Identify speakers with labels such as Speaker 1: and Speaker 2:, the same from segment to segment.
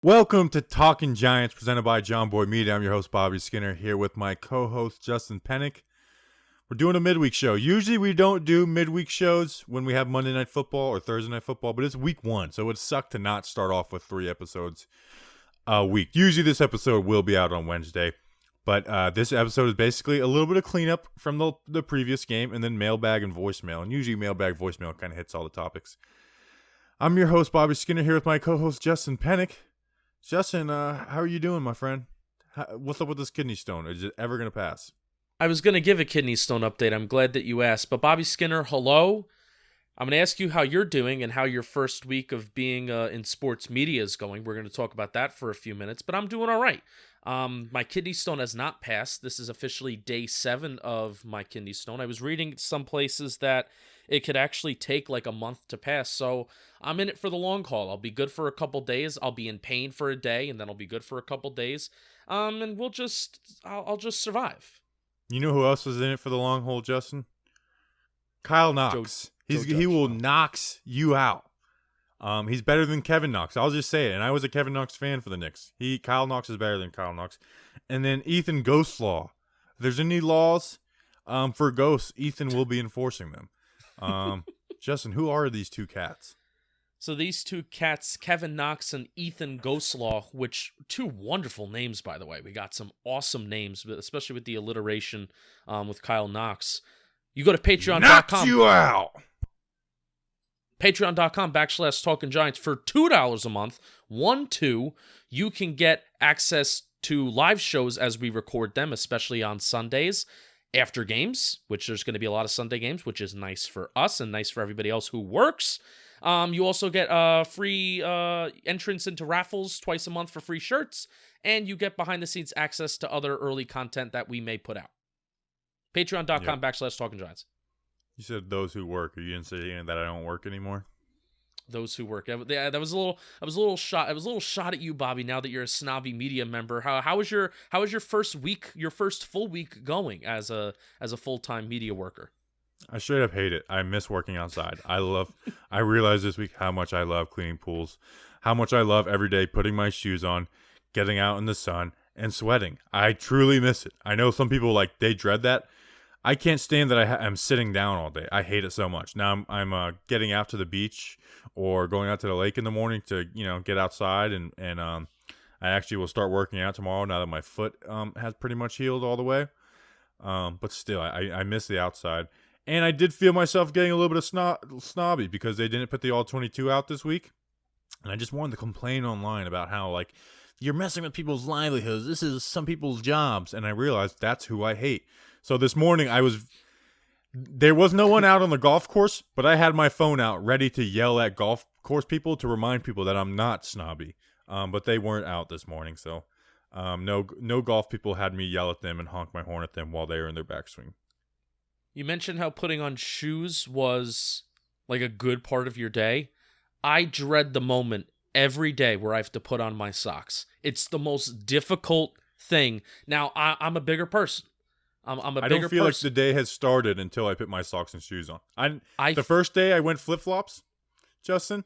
Speaker 1: Welcome to Talkin Giants, presented by John Boy Media. I'm your host, Bobby Skinner, here with my co-host, Justin Pennick. We're doing a midweek show. Usually we don't do midweek shows when we have Monday Night Football or Thursday Night Football, but it's week one, so it would suck to not start off with 3 episodes a week. Usually this episode will be out on Wednesday, but this episode is basically a little bit of cleanup from the previous game, and then mailbag and voicemail. And usually mailbag voicemail kind of hits all the topics. I'm your host, Bobby Skinner, here with my co-host, Justin Pennick. Justin, how are you doing, my friend? What's up with this kidney stone? Is it ever going to pass?
Speaker 2: I was going to give a kidney stone update. I'm glad that you asked. But Bobby Skinner, hello. I'm going to ask you how you're doing and how your first week of being in sports media is going. We're going to talk about that for a few minutes, but I'm doing all right. My kidney stone has not passed. This is officially day 7 of my kidney stone. I was reading some places that it could actually take like a month to pass, so I'm in it for the long haul. I'll be good for a couple days. I'll be in pain for a day, and then I'll be good for a couple days. And I'll just survive.
Speaker 1: You know who else was in it for the long haul, Justin? Kyle Knox. He will knocks you out. He's better than Kevin Knox. I'll just say it. And I was a Kevin Knox fan for the Knicks. Kyle Knox is better than Kyle Knox. And then Ethan Ghostlaw. If there's any laws for ghosts, Ethan will be enforcing them. Justin, who are these two cats?
Speaker 2: So these two cats, Kevin Knox and Ethan Ghostlaw, which 2 wonderful names, by the way. We got some awesome names, especially with the alliteration with Kyle Knox. You go to patreon.com.
Speaker 1: Knocks you out!
Speaker 2: Patreon.com/Talkin Giants for $2 a month. 1-2. You can get access to live shows as we record them, especially on Sundays after games, which there's going to be a lot of Sunday games, which is nice for us and nice for everybody else who works. You also get free entrance into raffles twice a month for free shirts, and you get behind-the-scenes access to other early content that we may put out. Patreon.com/Talkin Giants.
Speaker 1: You said those who work. Are you didn't say that I don't work anymore?
Speaker 2: Those who work. That was a little shot. I was a little shot at you, Bobby. Now that you're a snobby media member, how was your first week, your first full week going as a full-time media worker?
Speaker 1: I straight up hate it. I miss working outside. I realized this week how much I love cleaning pools, how much I love every day putting my shoes on, getting out in the sun, and sweating. I truly miss it. I know some people they dread that. I can't stand that I'm sitting down all day. I hate it so much. Now I'm getting out to the beach or going out to the lake in the morning to get outside and I actually will start working out tomorrow now that my foot has pretty much healed all the way. But still, I miss the outside. And I did feel myself getting a little bit of snobby because they didn't put the All-22 out this week. And I just wanted to complain online about how, you're messing with people's livelihoods. This is some people's jobs. And I realized that's who I hate. So this morning, there was no one out on the golf course, but I had my phone out ready to yell at golf course people to remind people that I'm not snobby. But they weren't out this morning. So no golf people had me yell at them and honk my horn at them while they were in their backswing.
Speaker 2: You mentioned how putting on shoes was like a good part of your day. I dread the moment every day where I have to put on my socks. It's the most difficult thing. Now, I'm a bigger person. I
Speaker 1: don't feel like the day has started until I put my socks and shoes on. The first day I went flip-flops, Justin.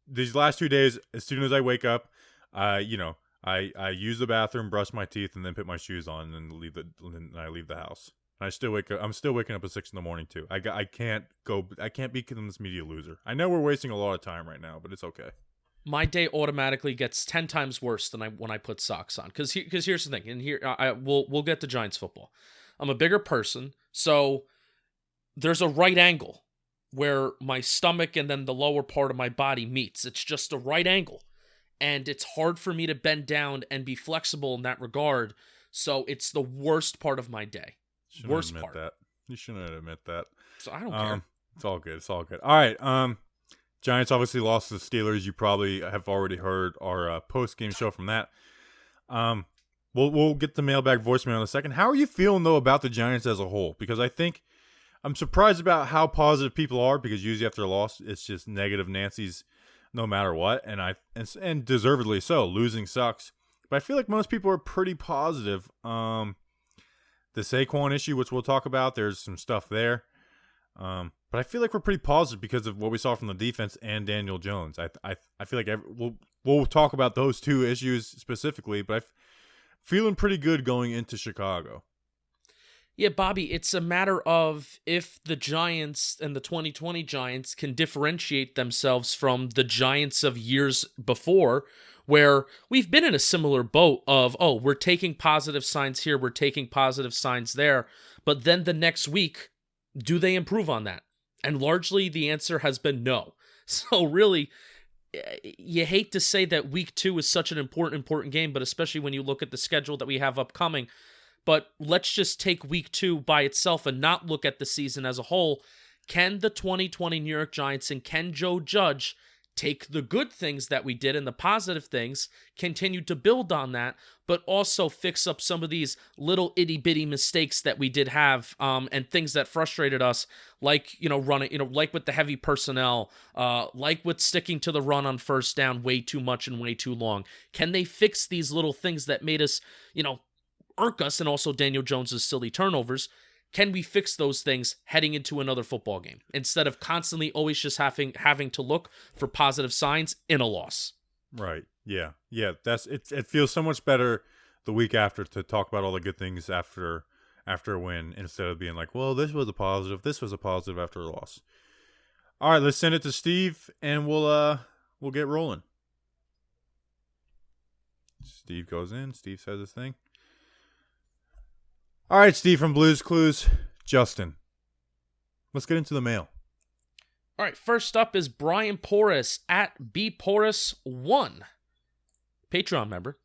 Speaker 1: These last 2 days, as soon as I wake up, I use the bathroom, brush my teeth, and then put my shoes on, and then I leave the house. I still wake up. I'm still waking up at 6 a.m. too. I can't become this media loser. I know we're wasting a lot of time right now, but it's okay.
Speaker 2: My day automatically gets 10 times worse than when I put socks on. Because here's the thing, and here we'll get to Giants football. I'm a bigger person, so there's a right angle where my stomach and then the lower part of my body meets. It's just a right angle, and it's hard for me to bend down and be flexible in that regard. So it's the worst part of my day. Worst part.
Speaker 1: That. You shouldn't admit that.
Speaker 2: So I don't care.
Speaker 1: It's all good. It's all good. All right. Giants obviously lost to the Steelers. You probably have already heard our post-game show from that. We'll get the mailbag voicemail in a second. How are you feeling, though, about the Giants as a whole? Because I think I'm surprised about how positive people are, because usually after a loss, it's just negative Nancy's no matter what, and deservedly so. Losing sucks. But I feel like most people are pretty positive. The Saquon issue, which we'll talk about, there's some stuff there. But I feel like we're pretty positive because of what we saw from the defense and Daniel Jones. I feel like we'll talk about those two issues specifically, but I'm feeling pretty good going into Chicago.
Speaker 2: Yeah, Bobby, it's a matter of if the Giants and the 2020 Giants can differentiate themselves from the Giants of years before, where we've been in a similar boat of, oh, we're taking positive signs here, we're taking positive signs there, but then the next week, do they improve on that? And largely the answer has been no. So really, you hate to say that week 2 is such an important game, but especially when you look at the schedule that we have upcoming. But let's just take week 2 by itself and not look at the season as a whole. Can the 2020 New York Giants and can Joe Judge take the good things that we did and the positive things, continue to build on that, but also fix up some of these little itty-bitty mistakes that we did have, and things that frustrated us, like, running, like with the heavy personnel, like with sticking to the run on first down way too much and way too long. Can they fix these little things that made us, irk us, and also Daniel Jones's silly turnovers? Can we fix those things heading into another football game instead of constantly always just having to look for positive signs in a loss?
Speaker 1: Right. Yeah. Yeah. That's it. It feels so much better the week after to talk about all the good things after a win instead of being like, well, this was a positive. This was a positive after a loss. All right, let's send it to Steve and we'll get rolling. Steve goes in. Steve says his thing. All right, Steve from Blues Clues. Justin, let's get into the mail.
Speaker 2: All right, first up is Brian Porras at bporras1, Patreon member.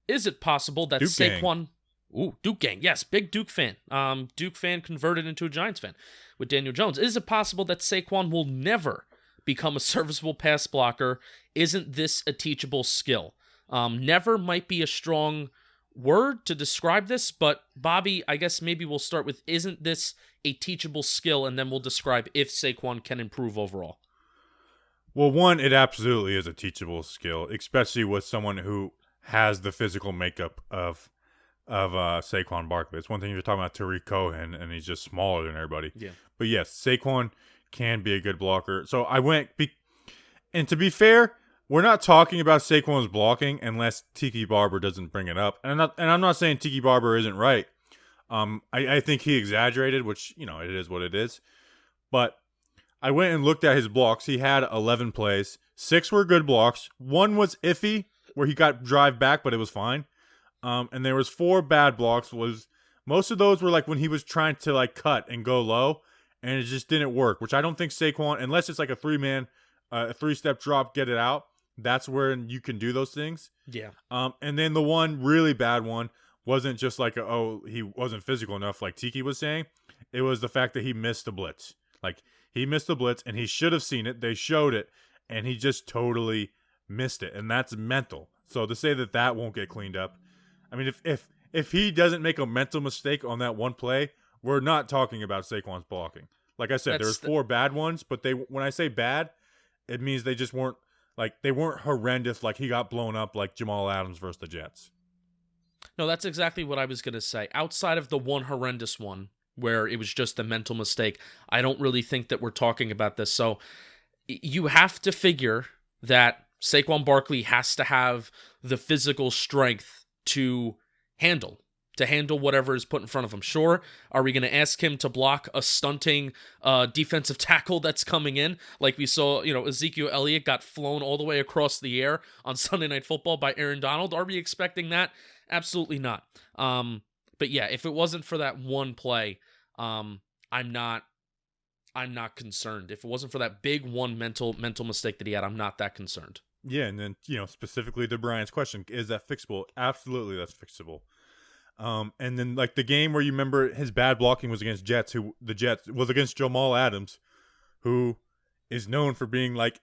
Speaker 2: Is it possible that
Speaker 1: Duke
Speaker 2: Saquon...
Speaker 1: Gang.
Speaker 2: Ooh, Duke Gang. Yes, big Duke fan. Duke fan converted into a Giants fan with Daniel Jones. Is it possible that Saquon will never become a serviceable pass blocker? Isn't this a teachable skill? Never might be a strong word to describe this, but Bobby, I guess maybe we'll start with, isn't this a teachable skill, and then we'll describe if Saquon can improve overall.
Speaker 1: Well, one, it absolutely is a teachable skill, especially with someone who has the physical makeup of Saquon Barkley. It's one thing if you're talking about Tariq Cohen and he's just smaller than everybody.
Speaker 2: Yeah.
Speaker 1: But yes, Saquon can be a good blocker. So and to be fair, we're not talking about Saquon's blocking unless Tiki Barber doesn't bring it up. And I'm not saying Tiki Barber isn't right. I think he exaggerated, which, it is what it is. But I went and looked at his blocks. He had 11 plays. 6 were good blocks. 1 was iffy, where he got drive back, but it was fine. And there was 4 bad blocks. Most of those were like when he was trying to like cut and go low, and it just didn't work, which I don't think Saquon, unless it's like a 3-step drop, get it out. That's where you can do those things.
Speaker 2: Yeah.
Speaker 1: And then the one really bad one wasn't just like, he wasn't physical enough like Tiki was saying. It was the fact that he missed the blitz. Like, he missed the blitz, and he should have seen it. They showed it, and he just totally missed it. And that's mental. So to say that won't get cleaned up. I mean, if he doesn't make a mental mistake on that one play, we're not talking about Saquon's blocking. Like I said, there's 4 bad ones, but when I say bad, it means they just weren't, like, they weren't horrendous, like he got blown up like Jamal Adams versus the Jets.
Speaker 2: No, that's exactly what I was going to say. Outside of the one horrendous one, where it was just a mental mistake, I don't really think that we're talking about this. So you have to figure that Saquon Barkley has to have the physical strength to handle whatever is put in front of him. Sure, are we going to ask him to block a stunting defensive tackle that's coming in? Like we saw, Ezekiel Elliott got flown all the way across the air on Sunday Night Football by Aaron Donald. Are we expecting that? Absolutely not. But yeah, if it wasn't for that one play, I'm not concerned. If it wasn't for that big one mental mistake that he had, I'm not that concerned.
Speaker 1: Yeah, and then, specifically to Brian's question, is that fixable? Absolutely, that's fixable. And then, like, the game where you remember his bad blocking was against the Jets was against Jamal Adams, who is known for being like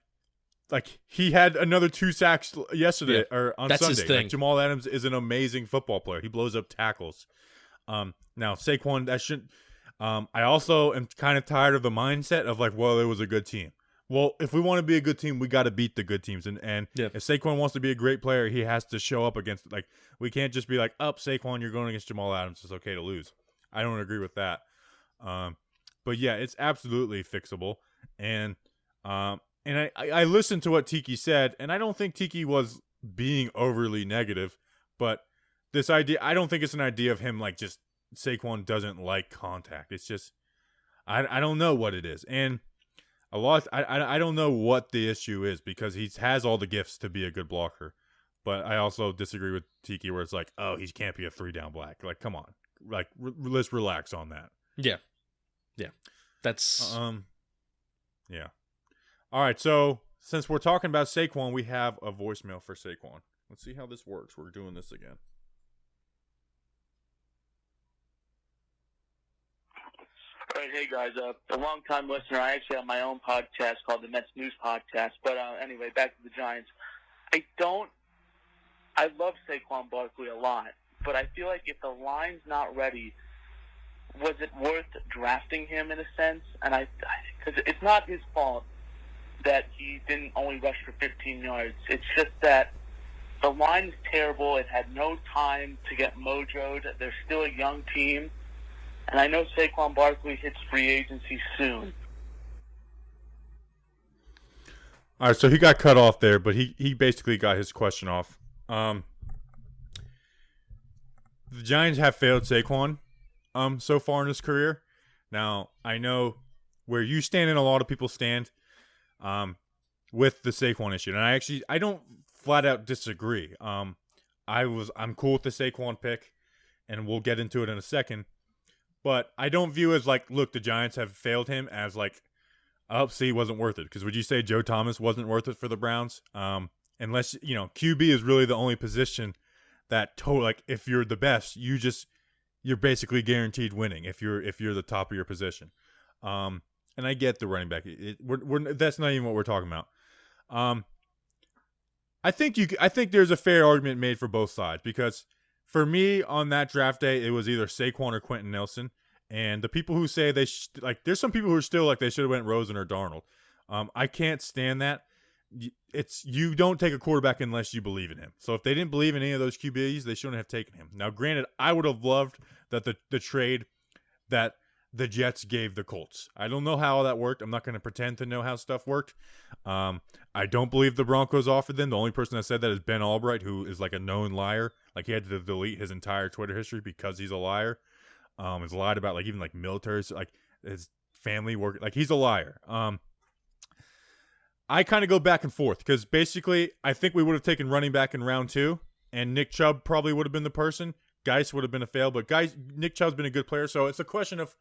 Speaker 1: he had another 2 sacks yesterday or on
Speaker 2: that's
Speaker 1: Sunday.
Speaker 2: His thing.
Speaker 1: Like, Jamal Adams is an amazing football player. He blows up tackles. Now Saquon, that shouldn't. I also am kind of tired of the mindset of like, well, it was a good team. Well, if we want to be a good team, we got to beat the good teams. And if Saquon wants to be a great player, he has to show up against, like, we can't just be like, Saquon, you're going against Jamal Adams. It's okay to lose. I don't agree with that. But yeah, it's absolutely fixable. And I listened to what Tiki said, and I don't think Tiki was being overly negative, but this idea, I don't think it's an idea of him like just Saquon doesn't like contact. It's just I don't know what it is. And I don't know what the issue is because he has all the gifts to be a good blocker. But I also disagree with Tiki where it's like, oh, he can't be a 3-down black. Like, come on. Like, let's relax on that.
Speaker 2: Yeah. Yeah. That's...
Speaker 1: Yeah. All right, so since we're talking about Saquon, we have a voicemail for Saquon. Let's see how this works. We're doing this again.
Speaker 3: All right, hey guys, a long-time listener. I actually have my own podcast called the Mets News Podcast. But anyway, back to the Giants. I love Saquon Barkley a lot, but I feel like if the line's not ready, was it worth drafting him in a sense? And because it's not his fault that he didn't only rush for 15 yards. It's just that the line is terrible. It had no time to get mojoed. They're still a young team. And I know Saquon Barkley hits free agency soon.
Speaker 1: All right, so he got cut off there, but he basically got his question off. The Giants have failed Saquon so far in his career. Now, I know where you stand and a lot of people stand with the Saquon issue. And I don't flat out disagree. I'm cool with the Saquon pick, and we'll get into it in a second. But I don't view as like, look, the Giants have failed him as like, oh, see, wasn't worth it. Because would you say Joe Thomas wasn't worth it for the Browns? Unless, QB is really the only position that like if you're the best, you're basically guaranteed winning if you're the top of your position. And I get the running back. That's not even what we're talking about. I think there's a fair argument made for both sides because for me on that draft day it was either Saquon or Quentin Nelson. And the people who say there's some people who are still like they should have went Rosen or Darnold. I can't stand that. You don't take a quarterback unless you believe in him. So if they didn't believe in any of those QBs, they shouldn't have taken him. Now, granted, I would have loved that the trade that the Jets gave the Colts. I don't know how that worked. I'm not going to pretend to know how stuff worked. I don't believe the Broncos offered them. The only person that said that is Ben Albright, who is like a known liar. Like he had to delete his entire Twitter history because he's a liar. He's lied about like even like military, like his family work. Like he's a liar. I kind of go back and forth because basically I think we would have taken running back in round 2 and Nick Chubb probably would have been the person. Geis would have been a fail, but Nick Chubb's been a good player. So it's a question of,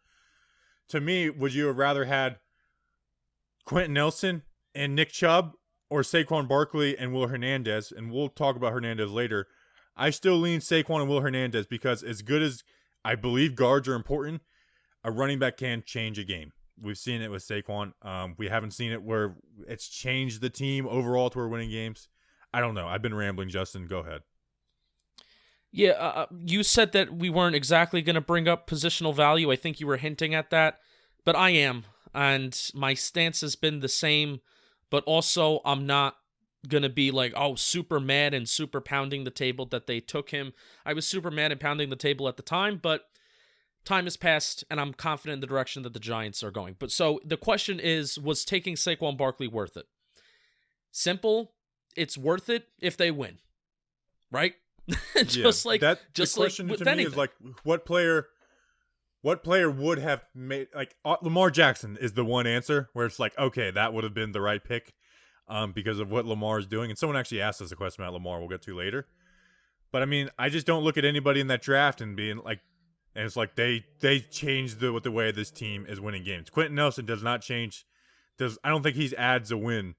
Speaker 1: to me, would you have rather had Quentin Nelson and Nick Chubb or Saquon Barkley and Will Hernandez? And we'll talk about Hernandez later. I still lean Saquon and Will Hernandez because as good as I believe guards are important, a running back can change a game. We've seen it with Saquon. We haven't seen it where it's changed the team overall to where winning games. I don't know. I've been rambling, Justin. Go ahead.
Speaker 2: Yeah, you said that we weren't exactly going to bring up positional value. I think you were hinting at that, but I am. And my stance has been the same, but also I'm not going to be like, oh, super mad and super pounding the table that they took him. I was super mad and pounding the table at the time, but time has passed, and I'm confident in the direction that the Giants are going. But so the question is, was taking Saquon Barkley worth it? Simple. It's worth it if they win, right? Just
Speaker 1: yeah,
Speaker 2: like
Speaker 1: that.
Speaker 2: Just
Speaker 1: the question
Speaker 2: like
Speaker 1: to me
Speaker 2: anything.
Speaker 1: is like, what player would have made like Lamar Jackson is the one answer where it's like, okay, that would have been the right pick, because of what Lamar is doing. And someone actually asked us a question about Lamar. We'll get to later. But I mean, I just don't look at anybody in that draft and being like. And it's like they changed the way this team is winning games. Quentin Nelson does not change. I don't think he adds a win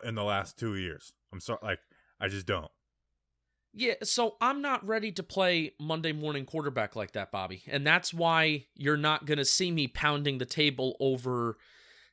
Speaker 1: in the last 2 years. I'm sorry, like I just don't.
Speaker 2: Yeah, so I'm not ready to play Monday morning quarterback like that, Bobby. And that's why you're not going to see me pounding the table over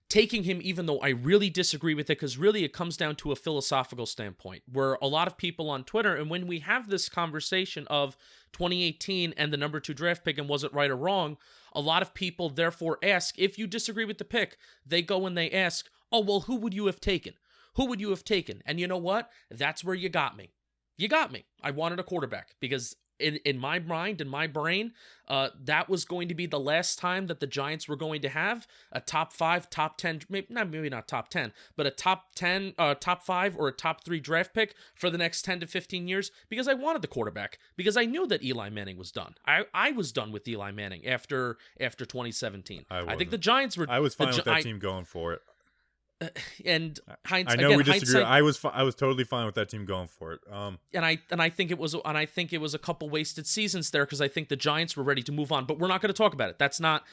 Speaker 2: taking him, even though I really disagree with it, because really it comes down to a philosophical standpoint, where a lot of people on Twitter, and when we have this conversation of 2018 and the number 2 draft pick and was it right or wrong, a lot of people therefore ask, if you disagree with the pick, they go and they ask, oh, well, who would you have taken? Who would you have taken? And you know what? That's where you got me. You got me. I wanted a quarterback because in my mind, in my brain, that was going to be the last time that the Giants were going to have a top 5, top 10, maybe not top 10, but a top 10, top 5 or a top 3 draft pick for the next 10 to 15 years, because I wanted the quarterback, because I knew that Eli Manning was done. I was done with Eli Manning after 2017. I think the Giants were.
Speaker 1: I was fine with that team going for it.
Speaker 2: And
Speaker 1: I know we disagree. I was totally fine with that team going for it.
Speaker 2: And I think it was a couple wasted seasons there, because I think the Giants were ready to move on. But we're not going to talk about it. That's not.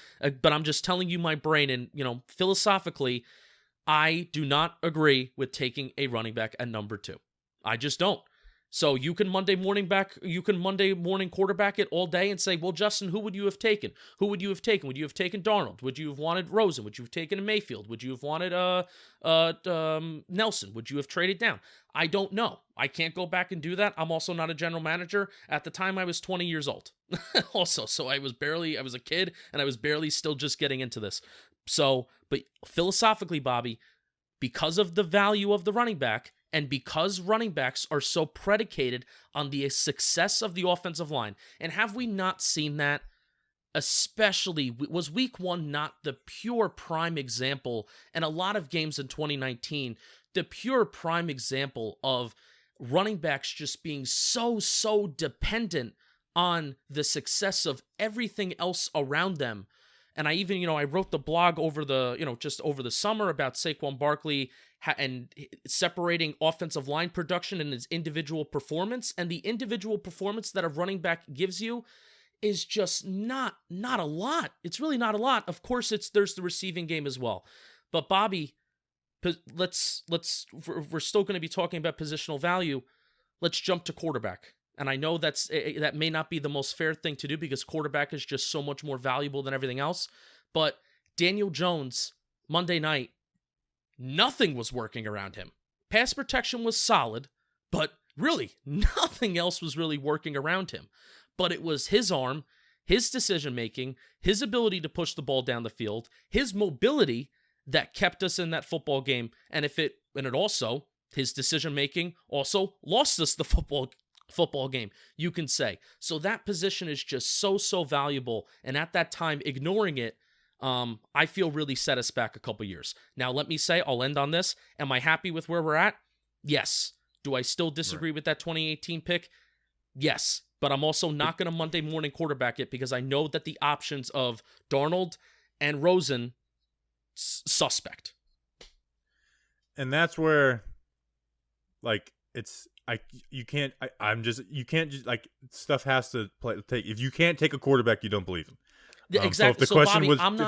Speaker 2: But I'm just telling you my brain, and philosophically, I do not agree with taking a running back at number 2. I just don't. So you can Monday morning quarterback it all day and say, well, Justin, who would you have taken? Who would you have taken? Would you have taken Darnold? Would you have wanted Rosen? Would you have taken Mayfield? Would you have wanted Nelson? Would you have traded down? I don't know. I can't go back and do that. I'm also not a general manager. At the time, I was 20 years old. Also, so I was a kid, and I was barely still just getting into this. So, but philosophically, Bobby, because of the value of the running back, and because running backs are so predicated on the success of the offensive line, and have we not seen that? Especially, was week 1 not the pure prime example, and a lot of games in 2019, the pure prime example of running backs just being so dependent on the success of everything else around them. And I even, I wrote the blog over just over the summer about Saquon Barkley and separating offensive line production and his individual performance. And the individual performance that a running back gives you is just not a lot. It's really not a lot. Of course, there's the receiving game as well. But Bobby, we're still going to be talking about positional value. Let's jump to quarterback. And I know that may not be the most fair thing to do, because quarterback is just so much more valuable than everything else. But Daniel Jones, Monday night, nothing was working around him. Pass protection was solid, but really nothing else was really working around him. But it was his arm, his decision-making, his ability to push the ball down the field, his mobility that kept us in that football game. And it also, his decision-making also lost us the football game, you can say. So that position is just so valuable, and at that time, ignoring it, I feel really set us back a couple years. Now, let me say, I'll end on this. Am I happy with where we're at? Yes. Do I still disagree with that 2018 pick? Yes. But I'm also not going to Monday morning quarterback it, because I know that the options of Darnold and Rosen, suspect.
Speaker 1: And that's where, you can't just stuff has to take. If you can't take a quarterback, you don't believe him.
Speaker 2: Exactly.
Speaker 1: So if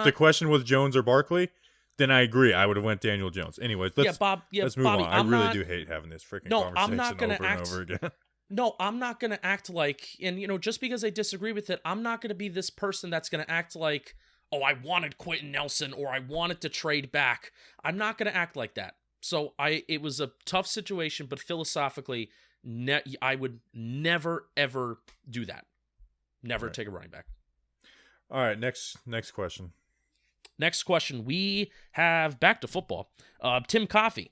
Speaker 1: the question was Jones or Barkley, then I agree. I would have went Daniel Jones. Anyways, let's move
Speaker 2: Bobby,
Speaker 1: on. I really do hate having this freaking conversation over and over again.
Speaker 2: No, I'm not going to act like, and just because I disagree with it, I'm not going to be this person that's going to act like, oh, I wanted Quentin Nelson or I wanted to trade back. I'm not going to act like that. So it was a tough situation, but philosophically, I would never, ever do that. Never take a running back.
Speaker 1: All right, next question.
Speaker 2: Next question. We have back to football. Tim Coffey.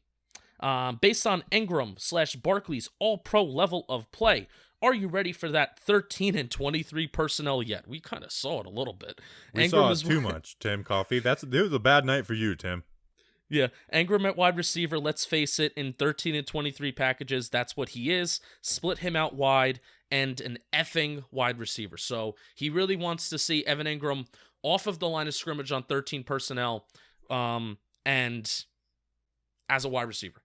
Speaker 2: Based on Engram/Barkley's all-pro level of play, are you ready for that 13 and 23 personnel yet? We kind of saw it a little bit.
Speaker 1: We saw it too much, Tim Coffey. It was a bad night for you, Tim.
Speaker 2: Yeah, Engram at wide receiver, let's face it, in 13 and 23 packages, that's what he is. Split him out wide and an effing wide receiver. So he really wants to see Evan Engram off of the line of scrimmage on 13 personnel and as a wide receiver.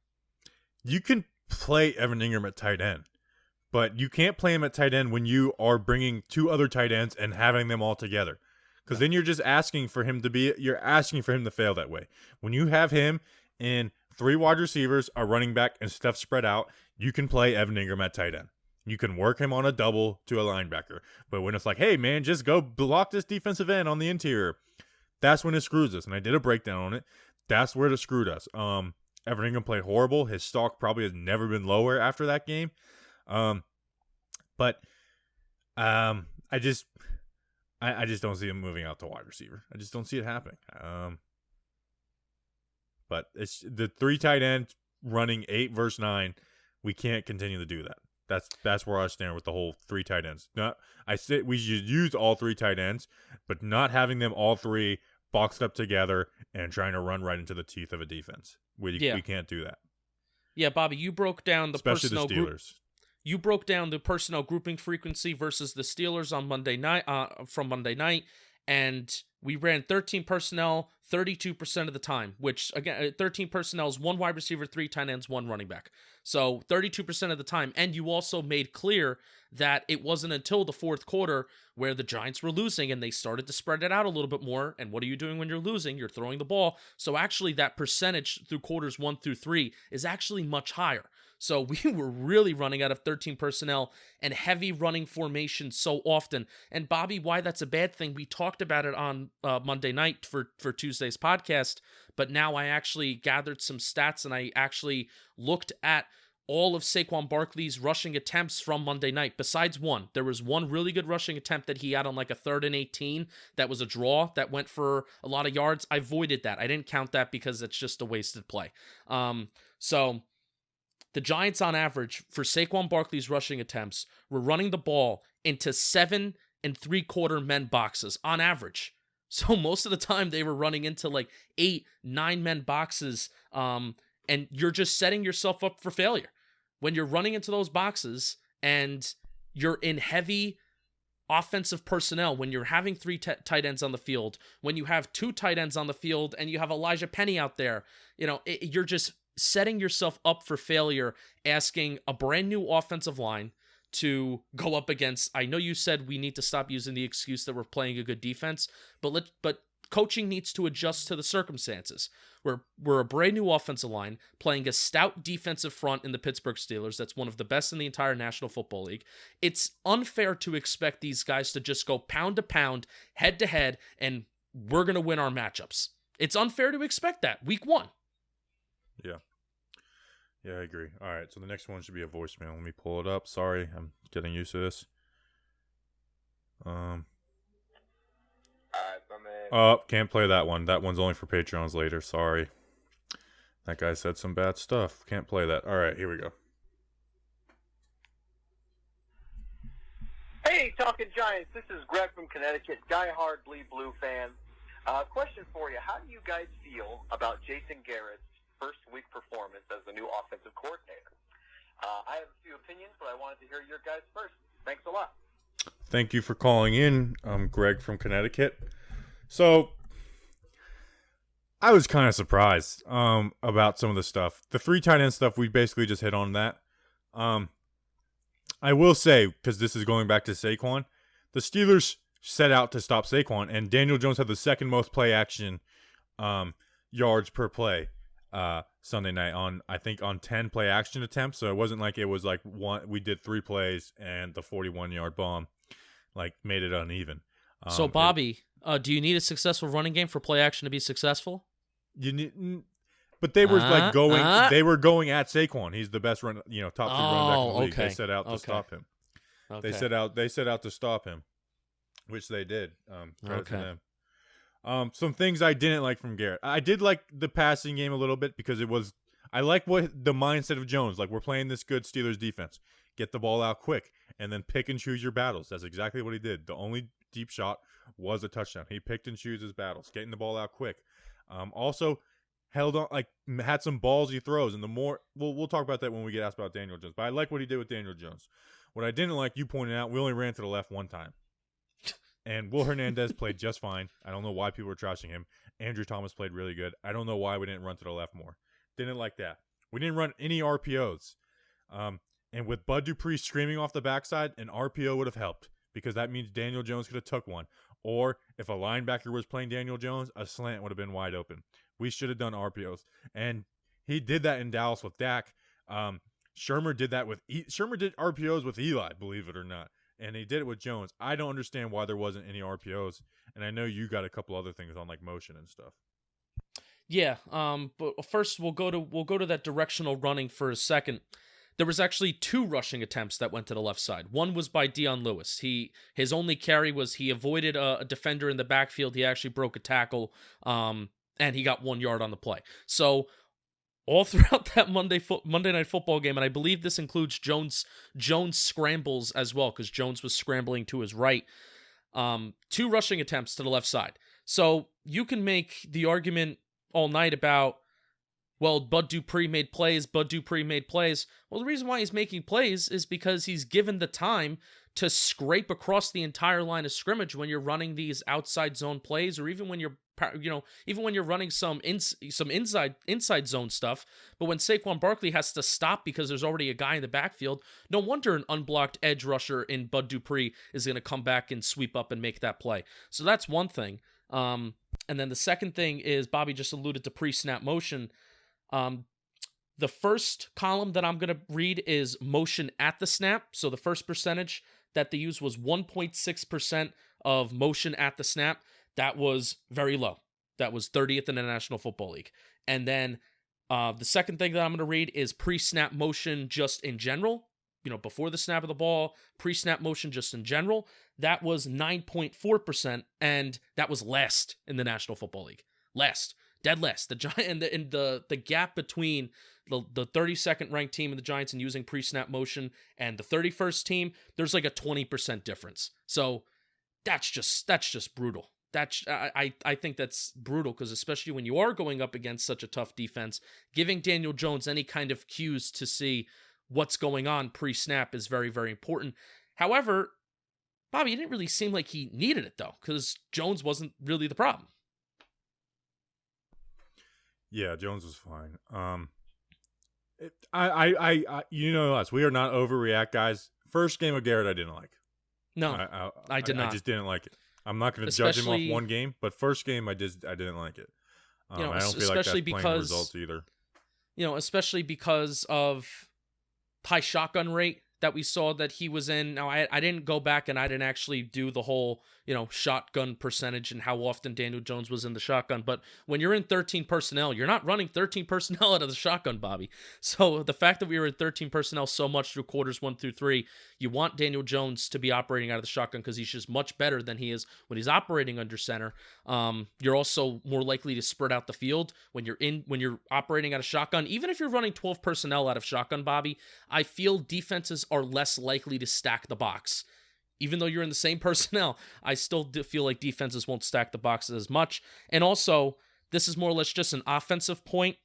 Speaker 1: You can play Evan Engram at tight end, but you can't play him at tight end when you are bringing 2 other tight ends and having them all together. Because then you're just asking for him to fail that way. When you have him and 3 wide receivers, a running back, and stuff spread out, you can play Evan Engram at tight end. You can work him on a double to a linebacker. But when it's like, hey, man, just go block this defensive end on the interior, that's when it screws us. And I did a breakdown on it. That's where it screwed us. Evan Engram played horrible. His stock probably has never been lower after that game. But I just don't see him moving out to wide receiver. I just don't see it happening. But it's the 3 tight ends running 8 versus 9. We can't continue to do that. That's where I stand with the whole 3 tight ends. I say we should use all 3 tight ends, but not having them all 3 boxed up together and trying to run right into the teeth of a defense. We can't do that.
Speaker 2: Yeah, Bobby, you broke down the
Speaker 1: Especially
Speaker 2: personnel
Speaker 1: the Steelers.
Speaker 2: You broke down the personnel grouping frequency versus the Steelers on Monday night, from Monday night, and we ran 13 personnel 32% of the time, which, again, 13 personnel is 1 wide receiver, 3 tight ends, 1 running back. So 32% of the time, and you also made clear that it wasn't until the fourth quarter where the Giants were losing and they started to spread it out a little bit more, and what are you doing when you're losing? You're throwing the ball. So actually that percentage through quarters 1 through 3 is actually much higher. So we were really running out of 13 personnel and heavy running formation so often. And Bobby, why that's a bad thing, we talked about it on Monday night for Tuesday's podcast, but now I actually gathered some stats and I actually looked at all of Saquon Barkley's rushing attempts from Monday night, besides one. There was one really good rushing attempt that he had on like a 3rd and 18 that was a draw that went for a lot of yards. I avoided that. I didn't count that because it's just a wasted play. So the Giants, on average, for Saquon Barkley's rushing attempts, were running the ball into 7 3/4 men boxes on average. So most of the time they were running into like 8, 9 men boxes, and you're just setting yourself up for failure. When you're running into those boxes and you're in heavy offensive personnel, when you're having 3 tight ends on the field, when you have 2 tight ends on the field and you have Elijah Penny out there, you're just setting yourself up for failure, asking a brand new offensive line to go up against. I know you said we need to stop using the excuse that we're playing a good defense, but coaching needs to adjust to the circumstances. We're a brand new offensive line playing a stout defensive front in the Pittsburgh Steelers. That's one of the best in the entire National Football League. It's unfair to expect these guys to just go pound to pound, head to head, and we're going to win our matchups. It's unfair to expect that week 1.
Speaker 1: Yeah, I agree. All right, so the next one should be a voicemail. Let me pull it up. Sorry, I'm getting used to this. Oh, can't play that one. That one's only for Patreons later. Sorry. That guy said some bad stuff. Can't play that. All right, here we go.
Speaker 4: Hey, Talkin Giants. This is Greg from Connecticut, diehard Bleed Blue fan. Question for you. How do you guys feel about Jason Garrett's first week performance as the new offensive coordinator? I have a few opinions, but I wanted to hear your guys first. Thanks a lot.
Speaker 1: Thank you for calling in. I'm Greg from Connecticut. So, I was kind of surprised about some of the stuff. The 3 tight end stuff, we basically just hit on that. I will say, because this is going back to Saquon, the Steelers set out to stop Saquon, and Daniel Jones had the second most play action yards per play Sunday night on 10 play action attempts. So it wasn't like it was like we did 3 plays and the 41-yard bomb made it uneven.
Speaker 2: So Bobby, do you need a successful running game for play action to be successful?
Speaker 1: You need, but they were going. They were going at Saquon. He's the best top 3 running back in the league.
Speaker 2: Okay.
Speaker 1: They set out to stop him.
Speaker 2: Okay.
Speaker 1: They set out to stop him, which they did. Credit to them. Some things I didn't like from Garrett. I did like the passing game a little bit because I like what the mindset of Jones. Like, we're playing this good Steelers defense. Get the ball out quick and then pick and choose your battles. That's exactly what he did. The only deep shot was a touchdown. He picked and chose his battles, getting the ball out quick. Also held on, had some ballsy throws. And the more we'll talk about that when we get asked about Daniel Jones. But I like what he did with Daniel Jones. What I didn't like, you pointed out, we only ran to the left one time. And Will Hernandez played just fine. I don't know why people were trashing him. Andrew Thomas played really good. I don't know why we didn't run to the left more. Didn't like that. We didn't run any RPOs. And with Bud Dupree screaming off the backside, an RPO would have helped because that means Daniel Jones could have took one. Or if a linebacker was playing Daniel Jones, a slant would have been wide open. We should have done RPOs. And he did that in Dallas with Dak. Shermer did that with Shermer did RPOs with Eli, believe it or not. And he did it with Jones. I don't understand why there wasn't any RPOs. And I know you got a couple other things on motion and stuff.
Speaker 2: Yeah. But first we'll go to that directional running for a second. There was actually 2 rushing attempts that went to the left side. One was by Dion Lewis. His only carry was he avoided a defender in the backfield. He actually broke a tackle, and he got 1 yard on the play. So all throughout that Monday Night Football game, and I believe this includes Jones scrambles as well, because Jones was scrambling to his right. 2 rushing attempts to the left side. So you can make the argument all night about, well, Bud Dupree made plays. Well, the reason why he's making plays is because he's given the time to scrape across the entire line of scrimmage when you're running these outside zone plays, or even when you're running some inside zone stuff. But when Saquon Barkley has to stop because there's already a guy in the backfield, no wonder an unblocked edge rusher in Bud Dupree is going to come back and sweep up and make that play. So that's one thing. And then the second thing is, Bobby just alluded to pre-snap motion. The first column that I'm going to read is motion at the snap. So the first percentage that they used was 1.6% of motion at the snap. That was very low. That was 30th in the National Football League. And then the second thing that I'm going to read is pre-snap motion just in general. Before the snap of the ball, pre-snap motion just in general. That was 9.4%, and that was last in the National Football League. Last. Dead last. The Giant and the gap between the 32nd ranked team and the Giants in using pre-snap motion and the 31st team, there's like a 20% difference. So that's just brutal. I think that's brutal, because especially when you are going up against such a tough defense, giving Daniel Jones any kind of cues to see what's going on pre-snap is very, very important. However, Bobby, it didn't really seem like he needed it, though, because Jones wasn't really the problem.
Speaker 1: Yeah, Jones was fine. Us, we are not overreact, guys. First game of Garrett, I didn't like.
Speaker 2: No, I did not.
Speaker 1: I just didn't like it. I'm not going to judge him off one game, but first game I didn't like it. I don't feel like that's playing the results either.
Speaker 2: Especially because of high shotgun rate that we saw that he was in. Now, I didn't go back and I didn't actually do the whole, shotgun percentage and how often Daniel Jones was in the shotgun. But when you're in 13 personnel, you're not running 13 personnel out of the shotgun, Bobby. So the fact that we were in 13 personnel so much through quarters 1 through 3, you want Daniel Jones to be operating out of the shotgun, because he's just much better than he is when he's operating under center. You're also more likely to spread out the field when you're operating out of shotgun. Even if you're running 12 personnel out of shotgun, Bobby, I feel defenses are less likely to stack the box. Even though you're in the same personnel, I still feel like defenses won't stack the boxes as much. And also, this is more or less just an offensive point.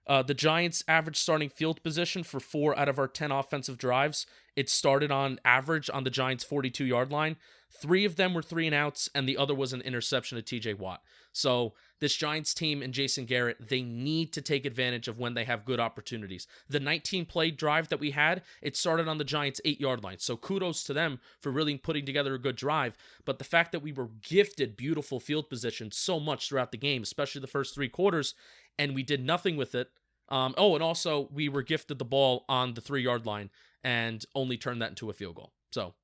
Speaker 2: The Giants' average starting field position for 4 out of our 10 offensive drives, it started on average on the Giants' 42-yard line. 3 of them were 3-and-outs, and the other was an interception of TJ Watt. So this Giants team and Jason Garrett, they need to take advantage of when they have good opportunities. The 19-play drive that we had, it started on the Giants' 8-yard line. So kudos to them for really putting together a good drive. But the fact that we were gifted beautiful field position so much throughout the game, especially the first 3 quarters, and we did nothing with it. And also we were gifted the ball on the 3-yard line and only turned that into a field goal. So,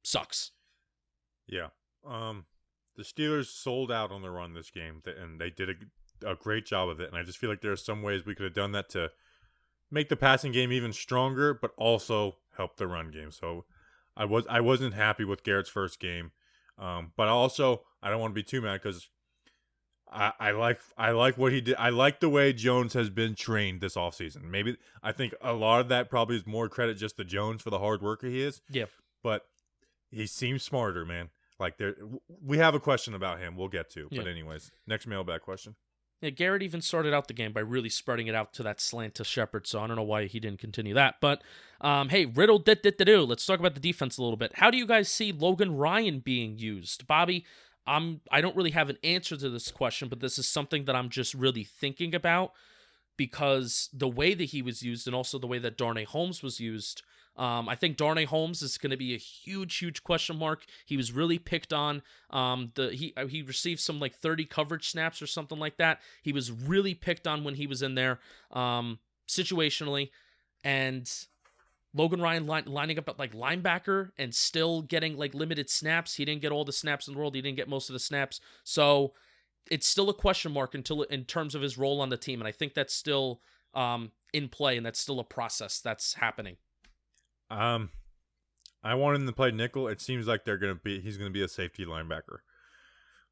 Speaker 2: sucks.
Speaker 1: Yeah. The Steelers sold out on the run this game, and they did a great job of it. And I just feel like there are some ways we could have done that to make the passing game even stronger, but also help the run game. So I wasn't happy with Garrett's first game, but also I don't want to be too mad, because I like what he did. I like the way Jones has been trained this offseason. Maybe I think a lot of that probably is more credit just to Jones for the hard worker he is.
Speaker 2: Yeah,
Speaker 1: but he seems smarter, man. Like we have a question about him. We'll get to. But
Speaker 2: yeah.
Speaker 1: Anyways, next mailbag question.
Speaker 2: Yeah, Garrett even started out the game by really spreading it out to that slant to Shepard, so I don't know why he didn't continue that. But, hey, riddle dit-dit-dit-do. Let's talk about the defense a little bit. How do you guys see Logan Ryan being used? Bobby, I don't really have an answer to this question, but this is something that I'm just really thinking about, because the way that he was used and also the way that Darnay Holmes was used, I think Darnay Holmes is going to be a huge, huge question mark. He was really picked on. He received some like 30 coverage snaps or something like that. He was really picked on when he was in there situationally. And Logan Ryan lining up at like linebacker and still getting like limited snaps. He didn't get all the snaps in the world. He didn't get most of the snaps. So it's still a question mark in terms of his role on the team. And I think that's still in play, and that's still a process that's happening.
Speaker 1: I want him to play nickel. It seems like he's gonna be a safety linebacker,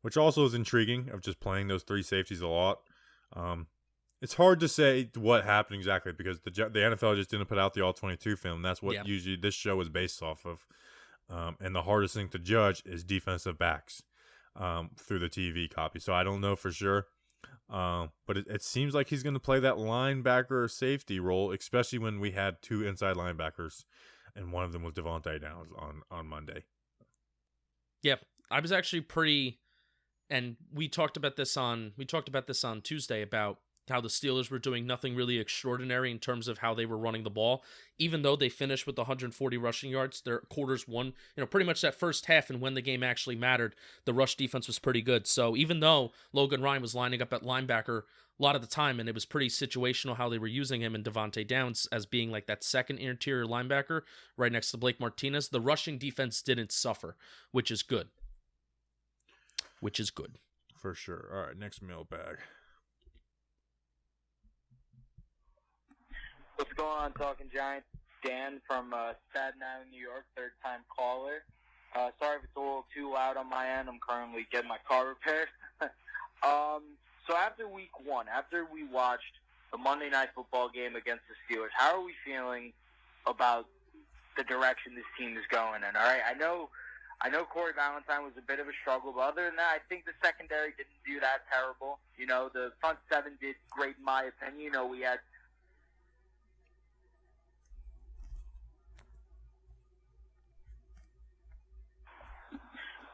Speaker 1: which also is intriguing, of just playing those 3 safeties a lot. it's hard to say what happened exactly because the NFL just didn't put out the All-22 film. That's what usually this show is based off of. And the hardest thing to judge is defensive backs through the TV copy. So I don't know for sure. But it seems like he's going to play that linebacker safety role, especially when we had 2 inside linebackers, and one of them was Devontae Downs on Monday.
Speaker 2: Yeah, I was actually pretty, and we talked about this on Tuesday about how the Steelers were doing nothing really extraordinary in terms of how they were running the ball. Even though they finished with 140 rushing yards, their quarters won, pretty much that first half, and when the game actually mattered, the rush defense was pretty good. So even though Logan Ryan was lining up at linebacker a lot of the time, and it was pretty situational how they were using him and Devontae Downs as being like that second interior linebacker right next to Blake Martinez, the rushing defense didn't suffer, which is good.
Speaker 1: For sure. All right, next mailbag.
Speaker 3: What's going on, Talking Giants? Dan from Staten Island, New York, third-time caller. Sorry if it's a little too loud on my end. I'm currently getting my car repaired. So after week 1, after we watched the Monday Night Football game against the Steelers, how are we feeling about the direction this team is going in? All right, I know Corey Valentine was a bit of a struggle, but other than that, I think the secondary didn't do that terrible. The front 7 did great in my opinion. We had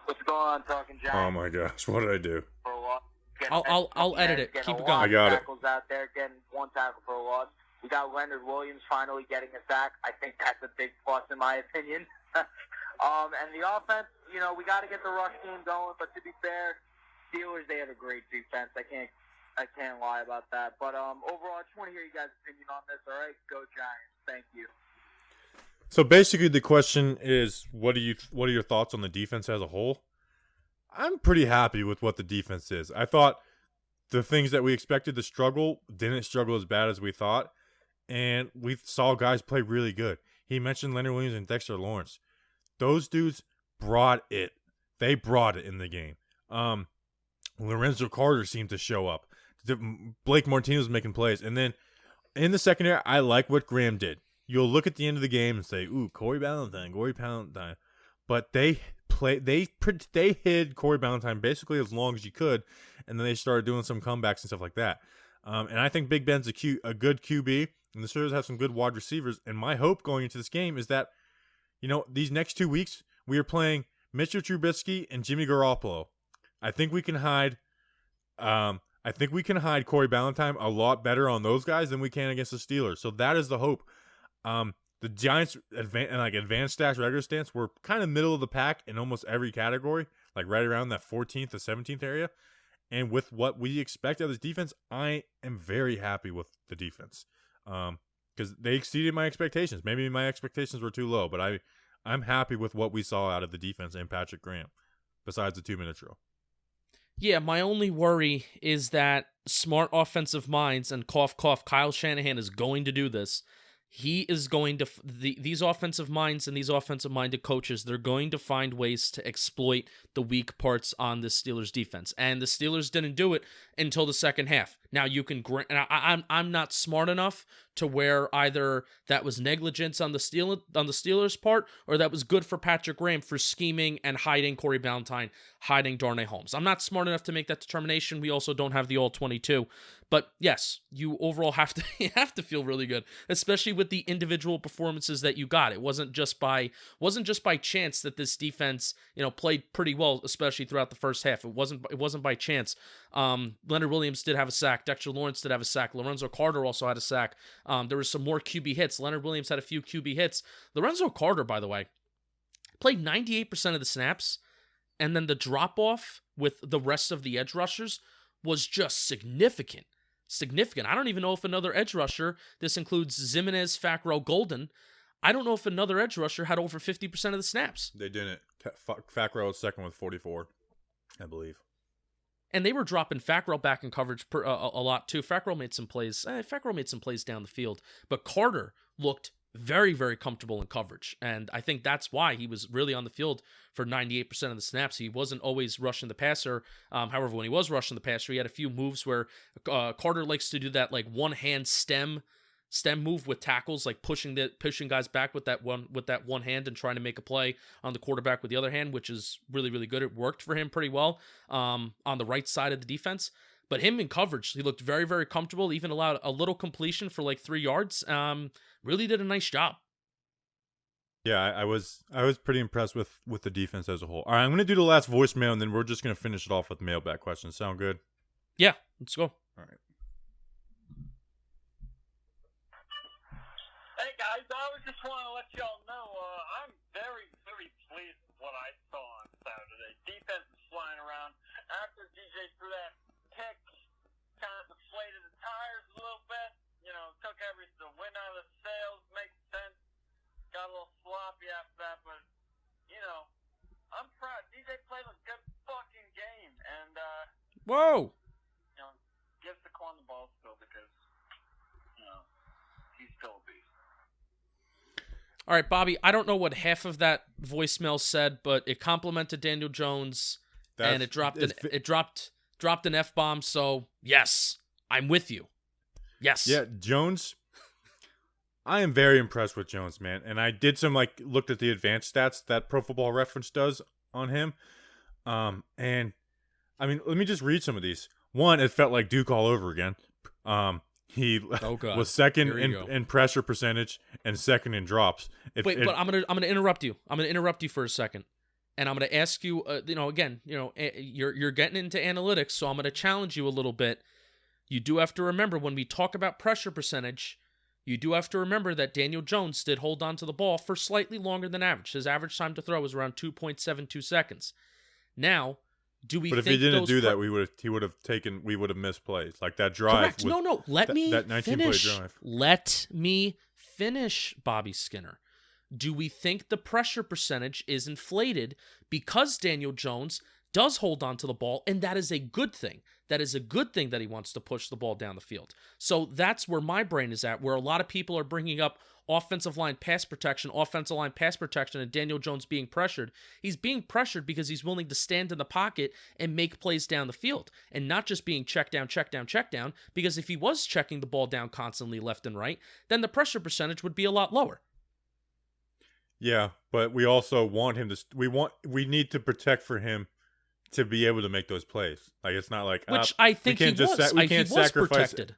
Speaker 3: What's going on, Talking Giants?
Speaker 1: Oh my gosh, what did I do?
Speaker 3: For a loss.
Speaker 2: I'll edit it. Keep it going.
Speaker 1: I got it.
Speaker 3: Tackles out there, getting 1 tackle for a loss. We got Leonard Williams finally getting a sack. I think that's a big plus in my opinion. And the offense, we got to get the rush game going. But to be fair, Steelers, they have a great defense. I can't lie about that. But overall, I just want to hear you guys' opinion on this. All right, go Giants. Thank you.
Speaker 1: So basically, the question is, what are your thoughts on the defense as a whole? I'm pretty happy with what the defense is. I thought the things that we expected to struggle didn't struggle as bad as we thought, and we saw guys play really good. He mentioned Leonard Williams and Dexter Lawrence. Those dudes brought it. They brought it in the game. Lorenzo Carter seemed to show up. Blake Martinez was making plays, and then in the secondary, I like what Graham did. You'll look at the end of the game and say, "Ooh, Corey Ballantyne." But they hid Corey Ballantyne basically as long as you could, and then they started doing some comebacks and stuff like that. And I think Big Ben's a good QB, and the Steelers have some good wide receivers. And my hope going into this game is that, these next 2 weeks we are playing Mitchell Trubisky and Jimmy Garoppolo. I think we can hide. Corey Ballantyne a lot better on those guys than we can against the Steelers. So that is the hope. The Giants advanced stats, regular stats, were kind of middle of the pack in almost every category, like right around that 14th to 17th area. And with what we expect of this defense, I am very happy with the defense because they exceeded my expectations. Maybe my expectations were too low, but I'm happy with what we saw out of the defense and Patrick Graham, besides the 2-minute drill.
Speaker 2: Yeah, my only worry is that smart offensive minds, and cough, cough, Kyle Shanahan is going to do this. He is going to these offensive minds and these offensive-minded coaches, they're going to find ways to exploit the weak parts on the Steelers defense. And the Steelers didn't do it until the second half. Now you can I'm not smart enough to where either that was negligence on the Steelers' part or that was good for Patrick Graham for scheming and hiding Corey Ballantyne, hiding Darnay Holmes. I'm not smart enough to make that determination. We also don't have the All-22. But yes, you overall have to feel really good, especially with the individual performances that you got. It wasn't just by chance that this defense, played pretty well, especially throughout the first half. It wasn't by chance. Leonard Williams did have a sack. Dexter Lawrence did have a sack. Lorenzo Carter also had a sack. There was some more QB hits. Leonard Williams had a few QB hits. Lorenzo Carter, by the way, played 98% of the snaps, and then the drop-off with the rest of the edge rushers was just significant. I don't even know if another edge rusher, this includes Zimenez, Fackrell, Golden, I don't know if another edge rusher had over 50% of the snaps.
Speaker 1: They didn't. Fackrell was second with 44, I believe.
Speaker 2: And they were dropping Fackrell back in coverage a lot too. Fackrell made some plays. Fackrell made some plays down the field, but Carter looked very, very comfortable in coverage. And I think that's why he was really on the field for 98% of the snaps. He wasn't always rushing the passer. However, when he was rushing the passer, he had a few moves where Carter likes to do that like one-hand stem move with tackles, like pushing guys back with that one hand and trying to make a play on the quarterback with the other hand, which is really, really good. It worked for him pretty well on the right side of the defense. But him in coverage, he looked very, very comfortable, even allowed a little completion for like 3 yards. Really did a nice job.
Speaker 1: Yeah, I was pretty impressed with the defense as a whole. All right, I'm going to do the last voicemail, and then we're just going to finish it off with mailbag questions. Sound good?
Speaker 2: Yeah, let's go.
Speaker 1: All right.
Speaker 4: Hey guys, I just want to let y'all know I'm very, very pleased with what I saw on Saturday. Defense is flying around. After DJ threw that pick, kind of deflated the tires a little bit. You know, took the wind out of the sails. Makes sense. Got a little sloppy after that, but you know, I'm proud. DJ played a good fucking game, and
Speaker 2: Whoa!
Speaker 4: you know, give Saquon the ball still because you know he's still a beast.
Speaker 2: All right, Bobby, I don't know what half of that voicemail said, but it complimented Daniel Jones, and it dropped an F-bomb, so yes, I'm with you. Yes.
Speaker 1: Yeah, Jones. I am very impressed with Jones, man. And I did looked at the advanced stats that Pro Football Reference does on him. And I mean, let me just read some of these. One, it felt like Duke all over again. He was second in pressure percentage and second in drops.
Speaker 2: But I'm gonna interrupt you. I'm gonna interrupt you for a second, and I'm gonna ask you. Again, you're getting into analytics, so I'm gonna challenge you a little bit. You do have to remember when we talk about pressure percentage, you do have to remember that Daniel Jones did hold on to the ball for slightly longer than average. His average time to throw was around 2.72 seconds. Now, do we?
Speaker 1: But if he didn't do that, we would have missed plays like that drive.
Speaker 2: Correct. No. Let me
Speaker 1: that 19-play drive.
Speaker 2: Let me finish, Bobby Skinner. Do we think the pressure percentage is inflated because Daniel Jones does hold on to the ball, and that is a good thing? That is a good thing that he wants to push the ball down the field. So that's where my brain is at, where a lot of people are bringing up offensive line pass protection, and Daniel Jones being pressured. He's being pressured because he's willing to stand in the pocket and make plays down the field, and not just being check down, because if he was checking the ball down constantly left and right, then the pressure percentage would be a lot lower.
Speaker 1: Yeah, but we also want him to we need to protect for him to be able to make those plays. Like, it's not like
Speaker 2: which I think he was. He was protected.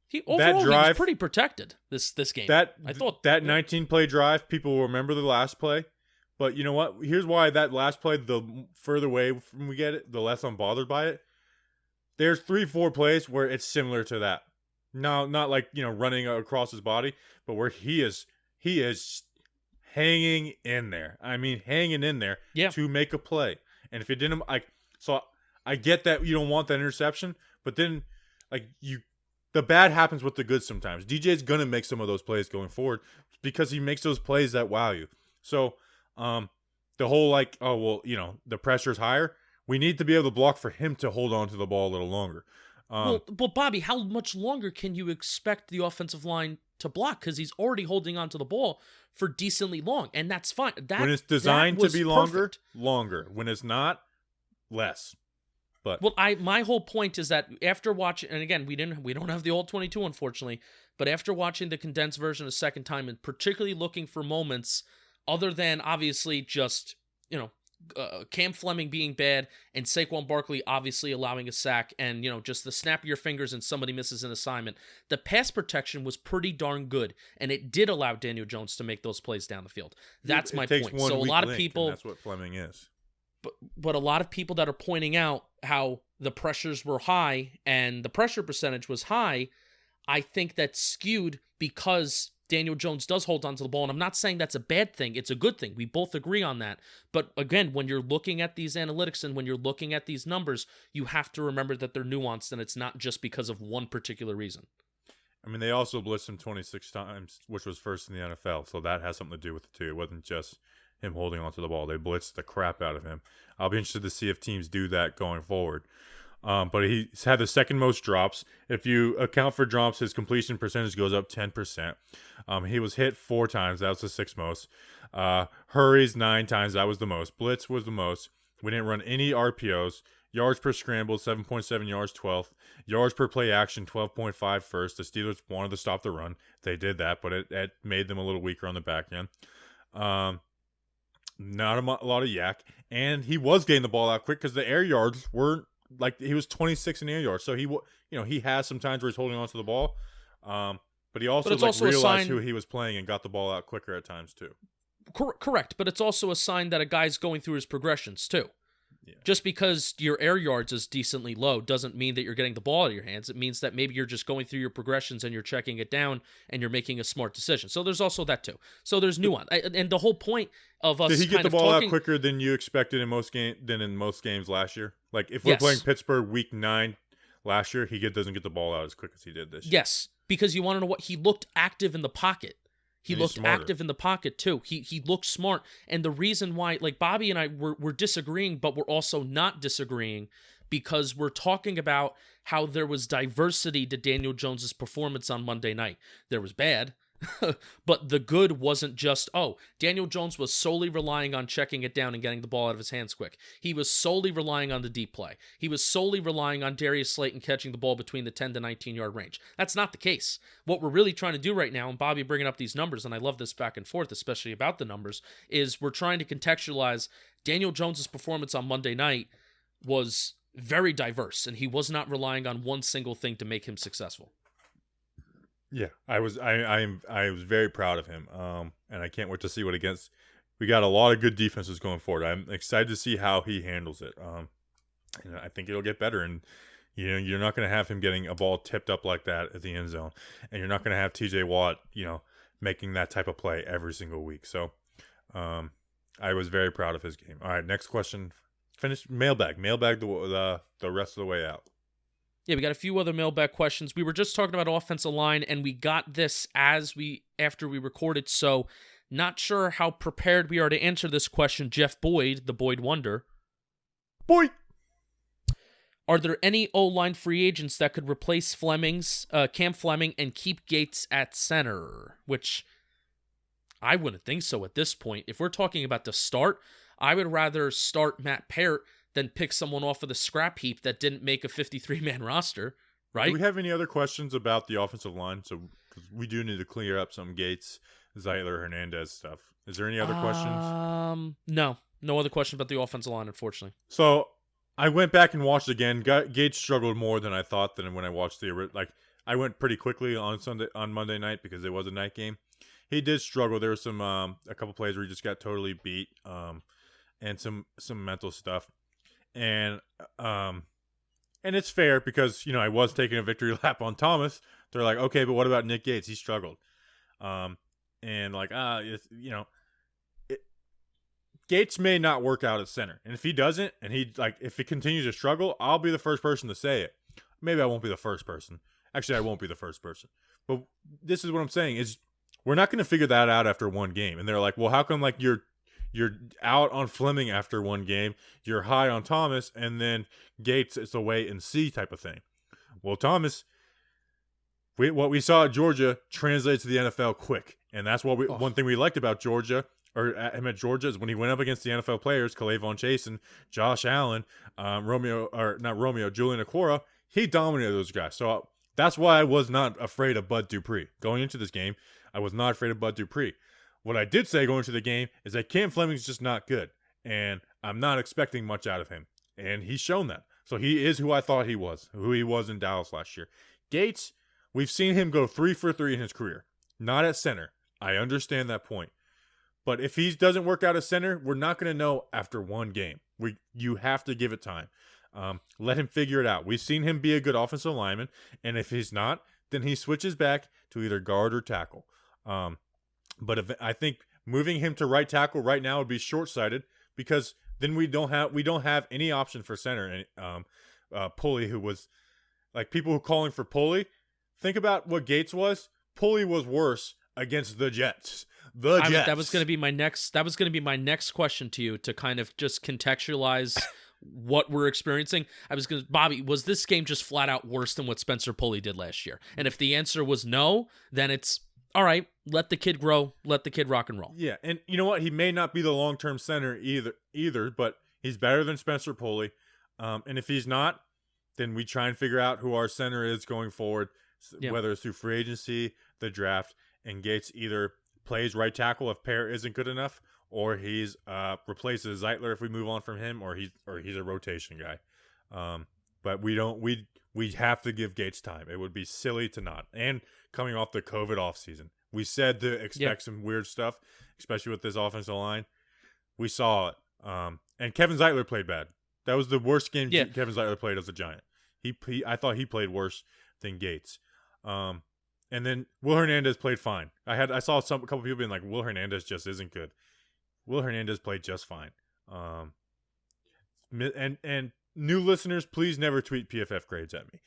Speaker 2: He was pretty protected this game. I thought that
Speaker 1: 19-play drive, people will remember the last play. But you know what? Here's why that last play, the further away from we get it, the less I'm bothered by it. There's 3-4 plays where it's similar to that. No, not like, running across his body, but where he is hanging in there. I mean, hanging in there to make a play. And if it didn't, so I get that you don't want that interception, but then, the bad happens with the good sometimes. DJ's gonna make some of those plays going forward because he makes those plays that wow you. So, the whole the pressure's higher. We need to be able to block for him to hold on to the ball a little longer.
Speaker 2: But Bobby, how much longer can you expect the offensive line to block? Because he's already holding on to the ball for decently long, and that's fine.
Speaker 1: When it's designed to be longer. When it's not, less. But
Speaker 2: my whole point is that after watching, and again, we don't have the all 22, unfortunately, but after watching the condensed version a second time, and particularly looking for moments other than obviously just Cam Fleming being bad and Saquon Barkley obviously allowing a sack, and just the snap of your fingers and somebody misses an assignment, the pass protection was pretty darn good, and it did allow Daniel Jones to make those plays down the field. That's my point. So a lot of people,
Speaker 1: that's what Fleming is.
Speaker 2: But a lot of people that are pointing out how the pressures were high and the pressure percentage was high, I think that's skewed because Daniel Jones does hold on to the ball. And I'm not saying that's a bad thing. It's a good thing. We both agree on that. But again, when you're looking at these analytics and when you're looking at these numbers, you have to remember that they're nuanced and it's not just because of one particular reason.
Speaker 1: I mean, they also blitzed him 26 times, which was first in the NFL. So that has something to do with it too. It wasn't just him holding onto the ball. They blitzed the crap out of him. I'll be interested to see if teams do that going forward. But he's had the second most drops. If you account for drops, his completion percentage goes up 10%. He was hit 4 times. That was the 6th most. Hurries 9 times. That was the most. Blitz was the most. We didn't run any RPOs. Yards per scramble, 7.7 yards, 12th. Yards per play action, 12.5 first. The Steelers wanted to stop the run. They did that, but it made them a little weaker on the back end. Not a lot of yak. And he was getting the ball out quick because the air yards weren't, like, he was 26 in air yards. So he has some times where he's holding on to the ball. But he also, realized who he was playing and got the ball out quicker at times too.
Speaker 2: Correct, but it's also a sign that a guy's going through his progressions too. Yeah. Just because your air yards is decently low doesn't mean that you're getting the ball out of your hands. It means that maybe you're just going through your progressions and you're checking it down and you're making a smart decision. So there's also that too. So there's nuance. And the whole point of us,
Speaker 1: did he get the ball out quicker than you expected in most games last year? Like if we're playing Pittsburgh week 9 last year, he doesn't get the ball out as quick as he did this year.
Speaker 2: Yes, because you want to know what? He looked active in the pocket. He looked active in the pocket too. He looked smart. And the reason why, like, Bobby and I we're disagreeing, but we're also not disagreeing because we're talking about how there was diversity to Daniel Jones's performance on Monday night. There was bad, but the good wasn't just, Daniel Jones was solely relying on checking it down and getting the ball out of his hands quick. He was solely relying on the deep play. He was solely relying on Darius Slayton catching the ball between the 10 to 19-yard range. That's not the case. What we're really trying to do right now, and Bobby bringing up these numbers, and I love this back and forth, especially about the numbers, is we're trying to contextualize Daniel Jones's performance on Monday night was very diverse, and he was not relying on one single thing to make him successful.
Speaker 1: Yeah, I was very proud of him, and I can't wait to see what against. We got a lot of good defenses going forward. I'm excited to see how he handles it. And I think it'll get better. And you're not going to have him getting a ball tipped up like that at the end zone, and you're not going to have T.J. Watt, making that type of play every single week. So, I was very proud of his game. All right, next question. Finish mailbag the rest of the way out.
Speaker 2: Yeah, we got a few other mailbag questions. We were just talking about offensive line, and we got this after we recorded, so not sure how prepared we are to answer this question. Jeff Boyd, the Boyd Wonder.
Speaker 1: Boyd!
Speaker 2: Are there any O-line free agents that could replace Cam Fleming, and keep Gates at center? Which I wouldn't think so at this point. If we're talking about the start, I would rather start Matt Parrott than pick someone off of the scrap heap that didn't make a 53-man roster, right? Do
Speaker 1: we have any other questions about the offensive line? So, cause we do need to clear up some Gates, Zeitler, Hernandez stuff. Is there any other questions?
Speaker 2: No other questions about the offensive line, unfortunately.
Speaker 1: So, I went back and watched again. Gates struggled more than I thought than when I watched I went pretty quickly on Monday night because it was a night game. He did struggle. There was some a couple plays where he just got totally beat, and some mental stuff. And it's fair because, I was taking a victory lap on Thomas. They're like, okay, but what about Nick Gates? He struggled. Gates may not work out at center. And if he doesn't, and if he continues to struggle, I'll be the first person to say it. Maybe I won't be the first person. Actually, I won't be the first person. But this is what I'm saying is we're not going to figure that out after one game. And they're like, well, how come you're out on Fleming after one game, you're high on Thomas, and then Gates, it's a wait and see type of thing. Well, Thomas, what we saw at Georgia translates to the NFL quick. And that's one thing we liked about Georgia, or him at Georgia, is when he went up against the NFL players, K'Lavon Chasen, Josh Allen, Julian Okwara, he dominated those guys. So that's why I was not afraid of Bud Dupree. Going into this game, I was not afraid of Bud Dupree. What I did say going into the game is that Cam Fleming's just not good, and I'm not expecting much out of him, and he's shown that. So he is who I thought he was, who he was in Dallas last year. Gates, we've seen him go 3 for 3 in his career, not at center. I understand that point. But if he doesn't work out at center, we're not going to know after one game. You have to give it time. Let him figure it out. We've seen him be a good offensive lineman, and if he's not, then he switches back to either guard or tackle. But I think moving him to right tackle right now would be short-sighted because then we don't have any option for center. Pulley, who was like people who calling for Pulley, think about what Gates was. Pulley was worse against the Jets. That was going to be my next question to you to kind of just contextualize
Speaker 2: what we're experiencing, Bobby, was this game just flat out worse than what Spencer Pulley did last year? And if the answer was no, then it's all right. Let the kid grow. Let the kid rock and roll.
Speaker 1: Yeah, and you know what? He may not be the long-term center either, but he's better than Spencer Pulley. And if he's not, then we try and figure out who our center is going forward, whether it's through free agency, the draft, and Gates either plays right tackle if Pear isn't good enough, or he's replaces Zeitler if we move on from him, or he's a rotation guy. But we have to give Gates time. It would be silly to not. And coming off the COVID offseason, we said to expect some weird stuff, especially with this offensive line. We saw it. And Kevin Zeitler played bad. That was the worst game Kevin Zeitler played as a Giant. I thought he played worse than Gates. And then Will Hernandez played fine. I saw a couple people being like, Will Hernandez just isn't good. Will Hernandez played just fine. And new listeners, please never tweet PFF grades at me.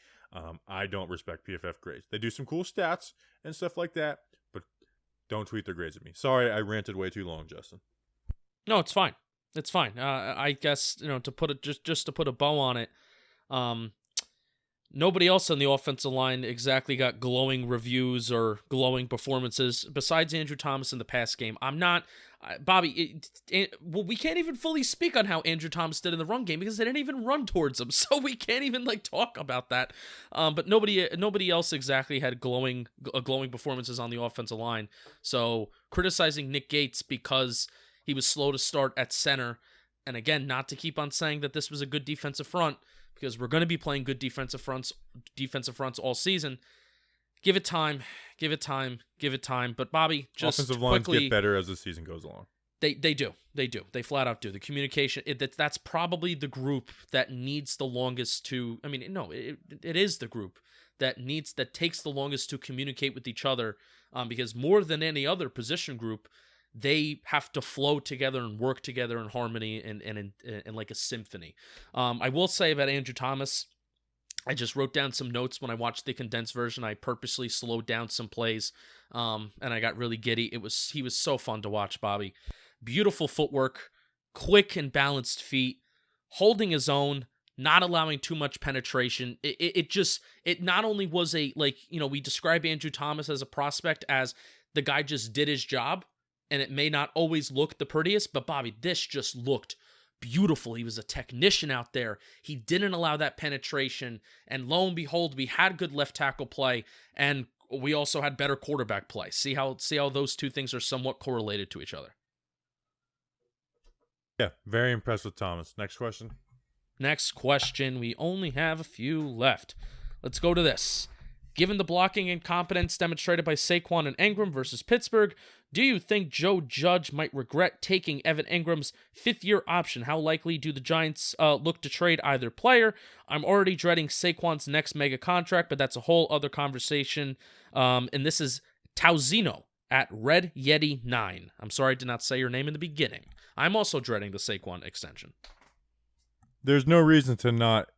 Speaker 1: I don't respect PFF grades. They do some cool stats and stuff like that, but don't tweet their grades at me. Sorry, I ranted way too long, Justin.
Speaker 2: No, it's fine. It's fine. I guess, to put it just to put a bow on it, nobody else on the offensive line exactly got glowing reviews or glowing performances besides Andrew Thomas in the pass game. I'm not, Bobby. We can't even fully speak on how Andrew Thomas did in the run game because they didn't even run towards him, so we can't even talk about that. But nobody else exactly had glowing performances on the offensive line. So criticizing Nick Gates because he was slow to start at center, and again, not to keep on saying that this was a good defensive front, because we're going to be playing good defensive fronts all season. Give it time. But Bobby, just
Speaker 1: offensive
Speaker 2: quickly,
Speaker 1: lines get better as the season goes along.
Speaker 2: They do. They flat out do. The communication, that's probably the group that needs the longest to. I mean, no, it is the group that takes the longest to communicate with each other, because more than any other position group, they have to flow together and work together in harmony and like a symphony. I will say about Andrew Thomas, I just wrote down some notes when I watched the condensed version. I purposely slowed down some plays, and I got really giddy. He was so fun to watch, Bobby. Beautiful footwork, quick and balanced feet, holding his own, not allowing too much penetration. It not only was we describe Andrew Thomas as a prospect as the guy just did his job, and it may not always look the prettiest, but Bobby, this just looked beautiful. He was a technician out there. He didn't allow that penetration, and lo and behold, we had good left tackle play, and we also had better quarterback play. See how those two things are somewhat correlated to each other.
Speaker 1: Yeah, very impressed with Thomas. Next question.
Speaker 2: We only have a few left. Let's go to this. Given the blocking incompetence demonstrated by Saquon and Ingram versus Pittsburgh, do you think Joe Judge might regret taking Evan Ingram's fifth-year option? How likely do the Giants look to trade either player? I'm already dreading Saquon's next mega contract, but that's a whole other conversation. And this is Tauzino at Red Yeti 9. I'm sorry I did not say your name in the beginning. I'm also dreading the Saquon extension.
Speaker 1: There's no reason to not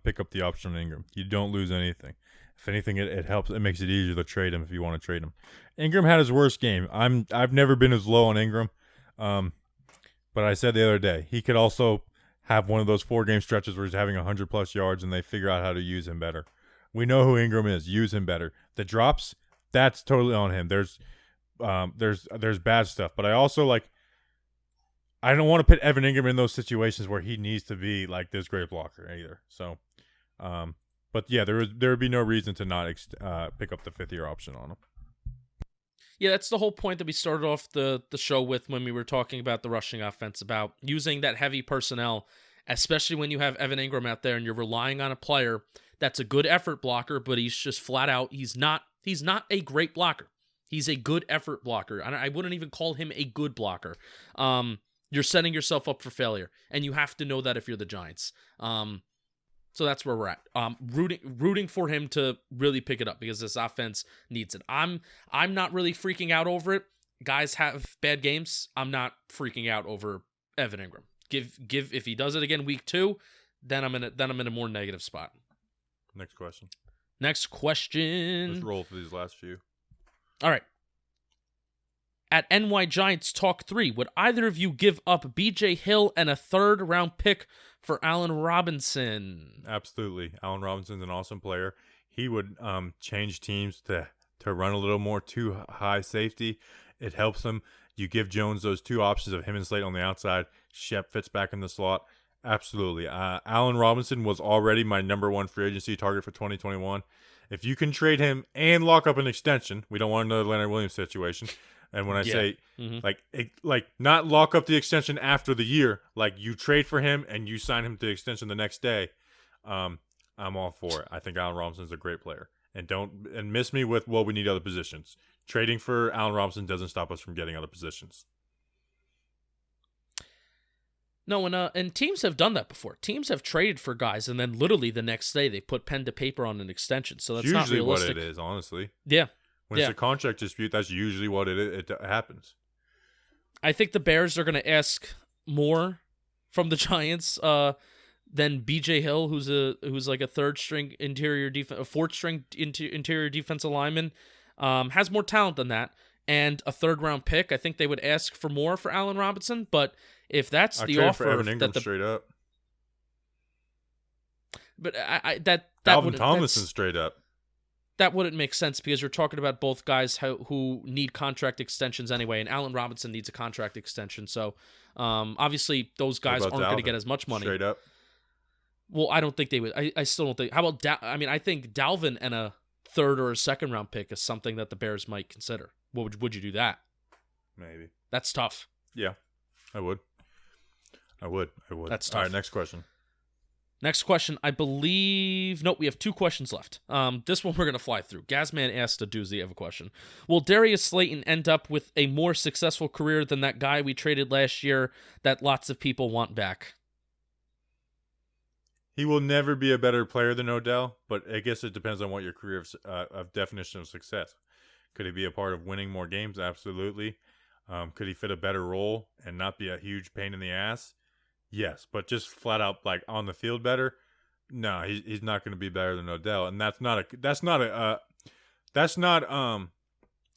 Speaker 1: pick up the option on Ingram. You don't lose anything. If anything, it helps. It makes it easier to trade him if you want to trade him. Ingram had his worst game. I've never been as low on Ingram, but I said the other day he could also have one of those 4-game stretches where he's having 100+ yards and they figure out how to use him better. We know who Ingram is. Use him better. The drops, that's totally on him. There's bad stuff, but I also I don't want to put Evan Ingram in those situations where he needs to be like this great blocker either. So, but yeah, there would be no reason to not pick up the 5th-year option on him.
Speaker 2: Yeah, that's the whole point that we started off the show with when we were talking about the rushing offense, about using that heavy personnel, especially when you have Evan Ingram out there and you're relying on a player that's a good effort blocker, but he's just flat out, he's not a great blocker. He's a good effort blocker. I wouldn't even call him a good blocker. You're setting yourself up for failure, and you have to know that if you're the Giants. So that's where we're at. Rooting for him to really pick it up because this offense needs it. I'm not really freaking out over it. Guys have bad games. I'm not freaking out over Evan Ingram. If he does it again week 2, then I'm in a more negative spot.
Speaker 1: Next question.
Speaker 2: Let's roll
Speaker 1: for these last few.
Speaker 2: All right. At NY Giants Talk 3, would either of you give up BJ Hill and a third-round pick for Allen Robinson?
Speaker 1: Absolutely. Allen Robinson's an awesome player. He would change teams to run a little more too high safety. It helps them. You give Jones those two options of him and Slate on the outside. Shep fits back in the slot. Absolutely. Allen Robinson was already my number one free agency target for 2021. If you can trade him and lock up an extension, we don't want another Leonard Williams situation. And when I say, like, not lock up the extension after the year, like you trade for him and you sign him to the extension the next day, I'm all for it. I think Allen Robinson's a great player. And miss me with, well, we need other positions. Trading for Allen Robinson doesn't stop us from getting other positions.
Speaker 2: No, and teams have done that before. Teams have traded for guys, and then literally the next day they put pen to paper on an extension. So that's not
Speaker 1: usually
Speaker 2: realistic.
Speaker 1: what it is, honestly.
Speaker 2: Yeah.
Speaker 1: When it's a contract dispute, that's usually what it happens.
Speaker 2: I think the Bears are going to ask more from the Giants than BJ Hill, who's like a fourth string interior defensive lineman, has more talent than that, and a third-round pick. I think they would ask for more for Allen Robinson, but if that's the offer,
Speaker 1: for Evan Ingram straight up.
Speaker 2: But that
Speaker 1: Alvin Tomlinson straight up.
Speaker 2: That wouldn't make sense because you're talking about both guys who need contract extensions anyway, and Allen Robinson needs a contract extension. So obviously those guys aren't going to get as much money.
Speaker 1: Straight up.
Speaker 2: Well, I don't think they would. I still don't think. How about I think Dalvin and a third or a second round pick is something that the Bears might consider. Would you do that?
Speaker 1: Maybe.
Speaker 2: That's tough.
Speaker 1: Yeah, I would.
Speaker 2: That's tough.
Speaker 1: All right, next question.
Speaker 2: Next question, I believe... Nope, we have 2 questions left. This one we're going to fly through. Gazman asked a doozy of a question. Will Darius Slayton end up with a more successful career than that guy we traded last year that lots of people want back?
Speaker 1: He will never be a better player than Odell, but I guess it depends on what your career of definition of success. Could he be a part of winning more games? Absolutely. Could he fit a better role and not be a huge pain in the ass? Yes, but just flat out like on the field better. No, he's not going to be better than Odell, and that's not a
Speaker 2: slight.
Speaker 1: That's
Speaker 2: to
Speaker 1: not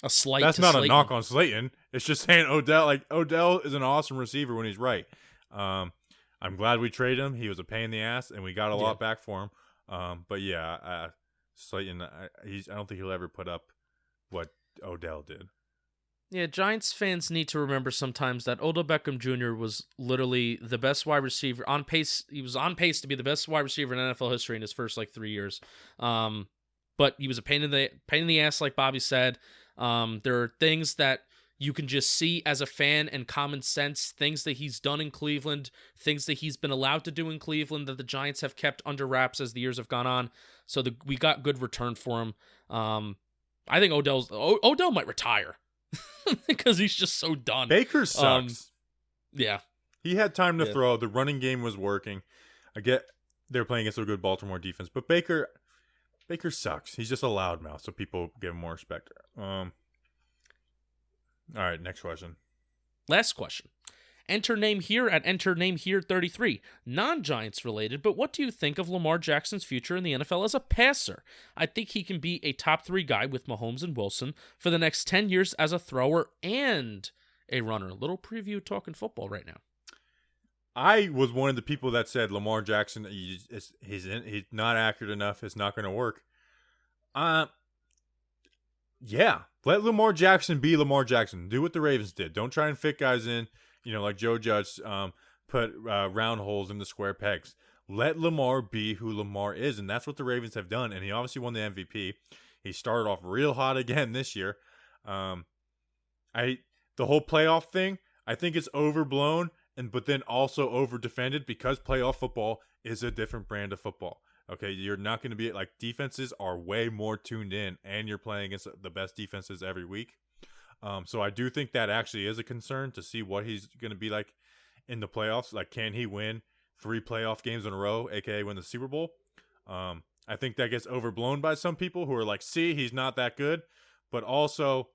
Speaker 2: Slayton.
Speaker 1: a knock on Slayton. It's just saying Odell is an awesome receiver when he's right. I'm glad we traded him. He was a pain in the ass, and we got a lot back for him. But yeah, Slayton, I don't think he'll ever put up what Odell did.
Speaker 2: Yeah, Giants fans need to remember sometimes that Odell Beckham Jr. was literally the best wide receiver on pace. He was on pace to be the best wide receiver in NFL history in his first 3 years. But he was a pain in the ass, like Bobby said. There are things that you can just see as a fan and common sense, things that he's done in Cleveland, things that he's been allowed to do in Cleveland that the Giants have kept under wraps as the years have gone on. So we got good return for him. I think Odell might retire. Because he's just so done.
Speaker 1: Baker sucks.
Speaker 2: Yeah.
Speaker 1: He had time to throw. The running game was working. I get they're playing against a good Baltimore defense, but Baker sucks. He's just a loudmouth, so people give him more respect. All right, next question.
Speaker 2: Last question. Enter name here at enter name here 33. Non-Giants related, but what do you think of Lamar Jackson's future in the NFL as a passer? I think he can be a top 3 guy with Mahomes and Wilson for the next 10 years as a thrower and a runner. A little preview talking football right now.
Speaker 1: I was one of the people that said Lamar Jackson, he's not accurate enough. It's not going to work. Yeah, let Lamar Jackson be Lamar Jackson. Do what the Ravens did. Don't try and fit guys in. Like Joe Judge put round holes in the square pegs. Let Lamar be who Lamar is, and that's what the Ravens have done. And he obviously won the MVP. He started off real hot again this year. The whole playoff thing, I think it's overblown, but then also over defended because playoff football is a different brand of football. Okay, you're not going to be like defenses are way more tuned in, and you're playing against the best defenses every week. So I do think that actually is a concern to see what he's going to be like in the playoffs. Like, can he win 3 playoff games in a row, aka win the Super Bowl? I think that gets overblown by some people who are like, see, he's not that good. But also,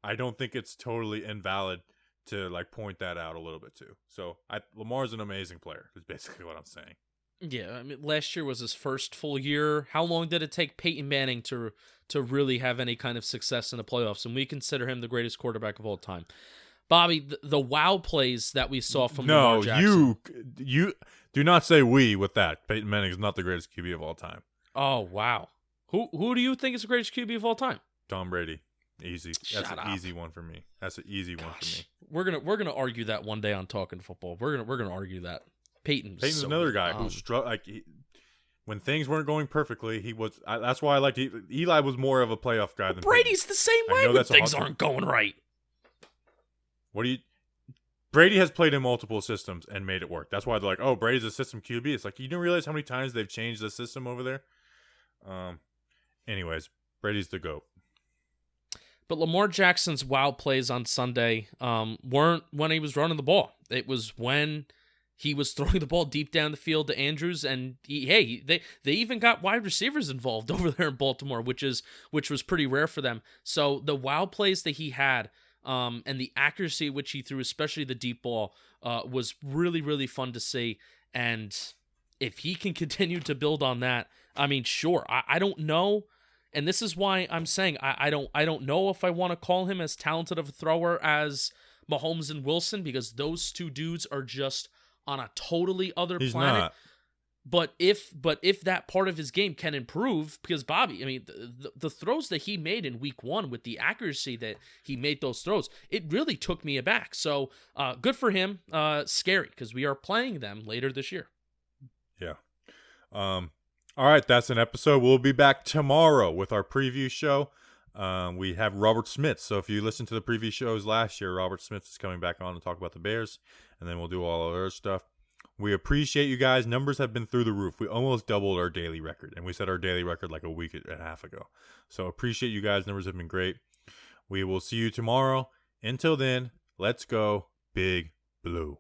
Speaker 1: I don't think it's totally invalid to like point that out a little bit too. So Lamar's an amazing player is basically what I'm saying.
Speaker 2: Yeah, I mean, last year was his first full year. How long did it take Peyton Manning to really have any kind of success in the playoffs? And we consider him the greatest quarterback of all time. Bobby, the wow plays that we saw from Lamar Jackson.
Speaker 1: you do not say we with that. Peyton Manning is not the greatest QB of all time.
Speaker 2: Oh, wow. Who do you think is the greatest QB of all time?
Speaker 1: Tom Brady. Easy. That's
Speaker 2: Shut
Speaker 1: an
Speaker 2: up.
Speaker 1: easy one for me. That's an easy one for me.
Speaker 2: We're gonna argue that one day on Talking Football. We're gonna argue that. Peyton's so
Speaker 1: another
Speaker 2: good.
Speaker 1: guy who when things weren't going perfectly, he was. That's why I liked Eli was more of a playoff guy than
Speaker 2: Brady's the same
Speaker 1: I
Speaker 2: way
Speaker 1: know
Speaker 2: when
Speaker 1: that's a
Speaker 2: things
Speaker 1: hard-
Speaker 2: aren't going right.
Speaker 1: What do you? Brady has played in multiple systems and made it work. That's why they're like, "Oh, Brady's a system QB." It's like you didn't realize how many times they've changed the system over there. Anyways, Brady's the GOAT.
Speaker 2: But Lamar Jackson's wow plays on Sunday weren't when he was running the ball. It was when he was throwing the ball deep down the field to Andrews, and they even got wide receivers involved over there in Baltimore, which was pretty rare for them. So the wow plays that he had, and the accuracy which he threw, especially the deep ball, was really, really fun to see. And if he can continue to build on that, I mean, sure. I don't know. And this is why I'm saying I don't know if I want to call him as talented of a thrower as Mahomes and Wilson, because those two dudes are just on a totally other planet.
Speaker 1: Not.
Speaker 2: But if that part of his game can improve, because Bobby, I mean, the throws that he made in week 1 with the accuracy that he made those throws, it really took me aback. So good for him. Scary, because we are playing them later this year.
Speaker 1: Yeah. All right, that's an episode. We'll be back tomorrow with our preview show. We have Robert Smith. So if you listened to the preview shows last year, Robert Smith is coming back on to talk about the Bears, and then we'll do all of our stuff. We appreciate you guys. Numbers have been through the roof. We almost doubled our daily record, and we set our daily record like a week and a half ago. So appreciate you guys. Numbers have been great. We will see you tomorrow. Until then, let's go Big Blue.